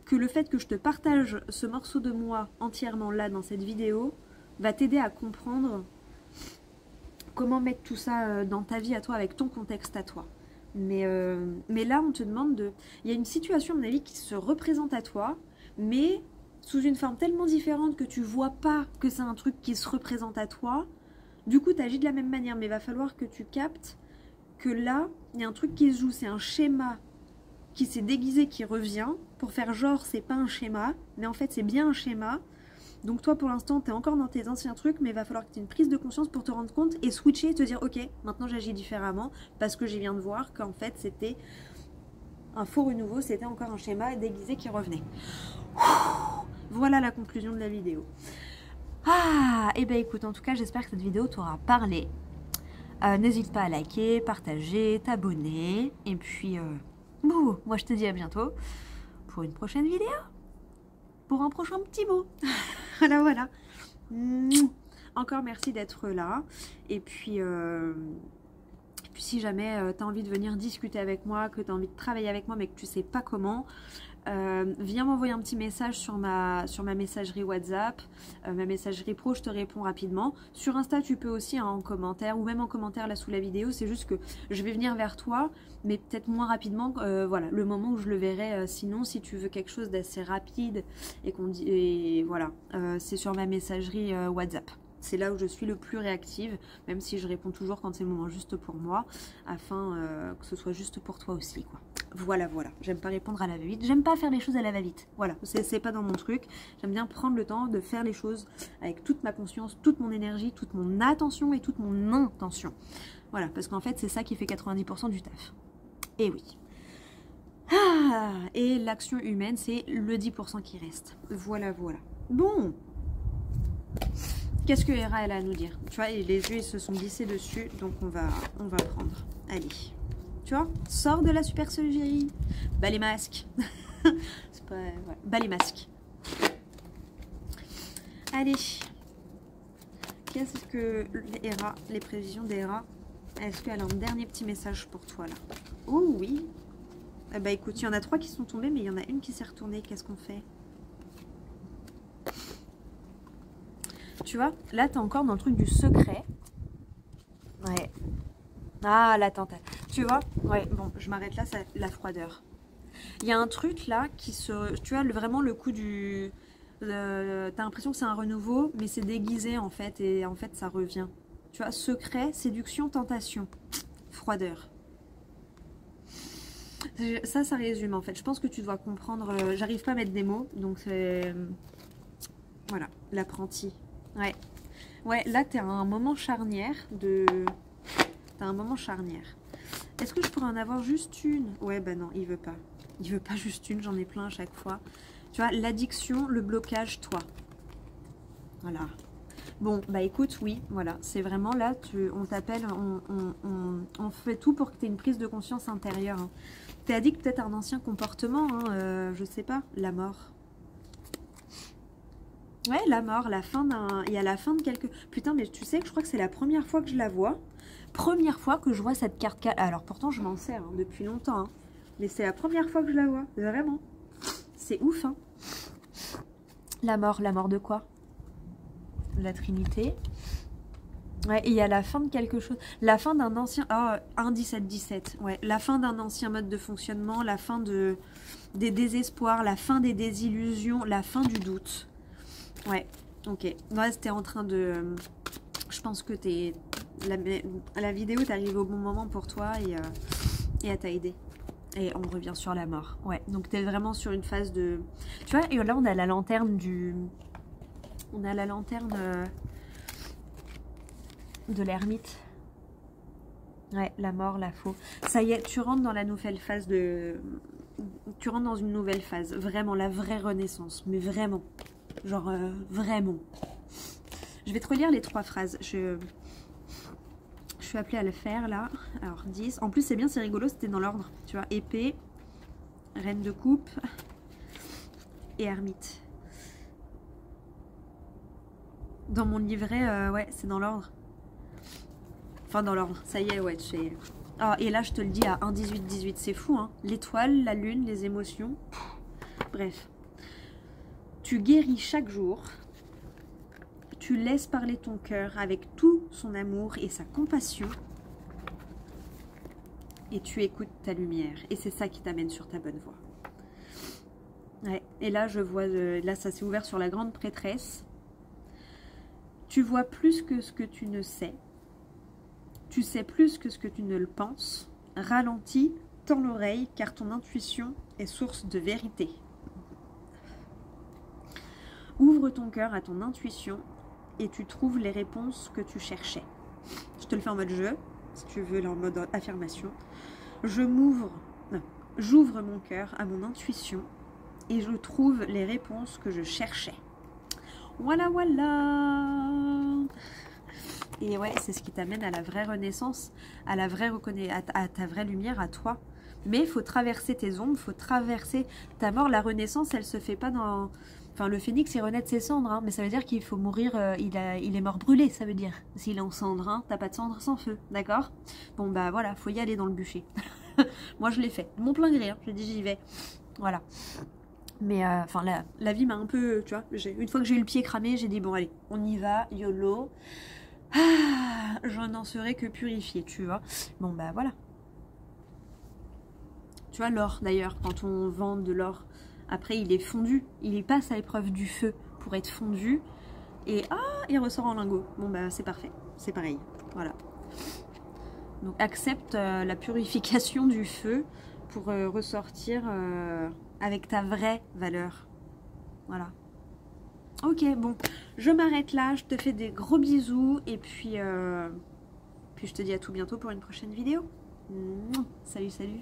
que le fait que je te partage ce morceau de moi entièrement là dans cette vidéo va t'aider à comprendre comment mettre tout ça dans ta vie à toi, avec ton contexte à toi. Mais là, on te demande de... Il y a une situation, à mon avis, qui se représente à toi, mais sous une forme tellement différente que tu vois pas que c'est un truc qui se représente à toi. Du coup, tu agis de la même manière, mais il va falloir que tu captes que là, il y a un truc qui se joue, c'est un schéma qui s'est déguisé, qui revient, pour faire genre, c'est pas un schéma, mais en fait, c'est bien un schéma. Donc toi, pour l'instant, tu es encore dans tes anciens trucs, mais il va falloir que tu aies une prise de conscience pour te rendre compte et switcher et te dire, ok, maintenant j'agis différemment, parce que je viens de voir qu'en fait, c'était un faux renouveau, c'était encore un schéma déguisé qui revenait. Voilà la conclusion de la vidéo. Ah, Et ben écoute, en tout cas, j'espère que cette vidéo t'aura parlé. N'hésite pas à liker, partager, t'abonner. Et puis, moi je te dis à bientôt pour une prochaine vidéo. Pour un prochain petit mot. Voilà. Encore merci d'être là. Et puis si jamais tu as envie de venir discuter avec moi, que tu as envie de travailler avec moi, mais que tu sais pas comment, viens m'envoyer un petit message sur ma messagerie WhatsApp, ma messagerie pro, je te réponds rapidement. Sur Insta, tu peux aussi en commentaire, ou même en commentaire là sous la vidéo. C'est juste que je vais venir vers toi, mais peut-être moins rapidement, voilà, le moment où je le verrai. Sinon, si tu veux quelque chose d'assez rapide, et voilà, c'est sur ma messagerie WhatsApp. C'est là où je suis le plus réactive, même si je réponds toujours quand c'est le moment juste pour moi, afin que ce soit juste pour toi aussi, quoi. Voilà. J'aime pas répondre à la va-vite. J'aime pas faire les choses à la va-vite. Voilà, c'est pas dans mon truc. J'aime bien prendre le temps de faire les choses avec toute ma conscience, toute mon énergie, toute mon attention et toute mon intention. Voilà, parce qu'en fait, c'est ça qui fait 90% du taf. Et oui. Et l'action humaine, c'est le 10% qui reste. Voilà. Bon. Qu'est-ce que Hera elle a à nous dire? Tu vois, les yeux ils se sont glissés dessus, donc on va prendre. Allez, tu vois, sors de la super surgerie. Bas les masques. C'est pas, ouais. Bas les masques. Allez. Qu'est-ce que Hera, les prévisions d'Hera, est-ce qu'elle a un dernier petit message pour toi là? Oh oui. Bah écoute, il y en a 3 qui sont tombés, mais il y en a une qui s'est retournée. Qu'est-ce qu'on fait? Tu vois, là, t'es encore dans le truc du secret. Ouais. Ah, l'attente. Tu vois? Ouais, bon, je m'arrête là, la froideur. Il y a un truc là qui se... Tu vois, vraiment le coup du... T'as l'impression que c'est un renouveau, mais c'est déguisé en fait, et en fait, ça revient. Tu vois, secret, séduction, tentation. Froideur. Ça résume en fait. Je pense que tu dois comprendre... J'arrive pas à mettre des mots, donc c'est... Voilà, l'apprenti. Ouais, là, t'es à un moment charnière de... T'as un moment charnière. Est-ce que je pourrais en avoir juste une? Ouais, bah non, il veut pas. Il veut pas juste une, j'en ai plein à chaque fois. Tu vois, l'addiction, le blocage, toi. Voilà. Bon, bah écoute, oui, voilà. C'est vraiment là, on t'appelle, on fait tout pour que tu aies une prise de conscience intérieure. Hein. T'es addict peut-être à un ancien comportement, hein, je sais pas, la mort. Ouais, la mort, la fin d'un... Il y a la fin de quelque... Putain, mais tu sais que je crois que c'est la première fois que je la vois. Première fois que je vois cette carte... Alors pourtant, je m'en sers hein, depuis longtemps. Hein. Mais c'est la première fois que je la vois. Vraiment. C'est ouf, hein. La mort de quoi? La Trinité. Ouais, et il y a la fin de quelque chose. La fin d'un ancien... Ah, 1-17-17. Ouais, la fin d'un ancien mode de fonctionnement, la fin des désespoirs, la fin des désillusions, la fin du doute. Ouais, ok. Ouais, c'était en train de... Je pense que la vidéo est arrivée au bon moment pour toi et elle t'a aidé. Et on revient sur la mort. Ouais, donc t'es vraiment sur une phase de... Tu vois, et là on a la lanterne du... On a la lanterne de l'ermite. Ouais, la mort, la faux. Ça y est, tu rentres dans la nouvelle phase de... Tu rentres dans une nouvelle phase. Vraiment, la vraie renaissance. Mais vraiment. Genre, vraiment. Je vais te relire les 3 phrases. Je suis appelée à le faire, là. Alors, 10. En plus, c'est bien, c'est rigolo, c'était dans l'ordre. Tu vois, épée, reine de coupe et ermite. Dans mon livret, ouais, c'est dans l'ordre. Enfin, dans l'ordre. Ça y est, ouais, tu sais. Ah, et là, je te le dis à 1-18-18. C'est fou, hein. L'étoile, la lune, les émotions. Bref. Tu guéris chaque jour, tu laisses parler ton cœur avec tout son amour et sa compassion, et tu écoutes ta lumière. Et c'est ça qui t'amène sur ta bonne voie. Ouais. Et là, je vois, là, ça s'est ouvert sur la grande prêtresse. Tu vois plus que ce que tu ne sais. Tu sais plus que ce que tu ne le penses. Ralentis, tends l'oreille, car ton intuition est source de vérité. Ouvre ton cœur à ton intuition et tu trouves les réponses que tu cherchais. Je te le fais en mode jeu, si tu veux, en mode affirmation. J'ouvre mon cœur à mon intuition et je trouve les réponses que je cherchais. Voilà, voilà. Et ouais, c'est ce qui t'amène à la vraie renaissance, à la vraie à ta vraie lumière, à toi. Mais il faut traverser tes ombres, il faut traverser ta mort. La renaissance, elle se fait pas dans... Enfin, le phénix, il renaît de ses cendres, hein, mais ça veut dire qu'il faut mourir, il est mort brûlé, ça veut dire. S'il est en cendres, hein, t'as pas de cendres sans feu, d'accord? Bon, bah voilà, faut y aller dans le bûcher. Moi, je l'ai fait, de mon plein gré, hein, je dis j'y vais. Voilà. Mais, enfin, la vie m'a un peu, tu vois, une fois que j'ai eu le pied cramé, j'ai dit, bon, allez, on y va, YOLO. Ah, je n'en serai que purifiée, tu vois. Bon, bah voilà. Tu vois, l'or, d'ailleurs, quand on vend de l'or, après, il est fondu. Il passe à l'épreuve du feu pour être fondu. Et il ressort en lingot. Bon, bah, c'est parfait. C'est pareil. Voilà. Donc, accepte la purification du feu pour ressortir avec ta vraie valeur. Voilà. Ok, bon. Je m'arrête là. Je te fais des gros bisous. Et puis je te dis à tout bientôt pour une prochaine vidéo. Salut, salut.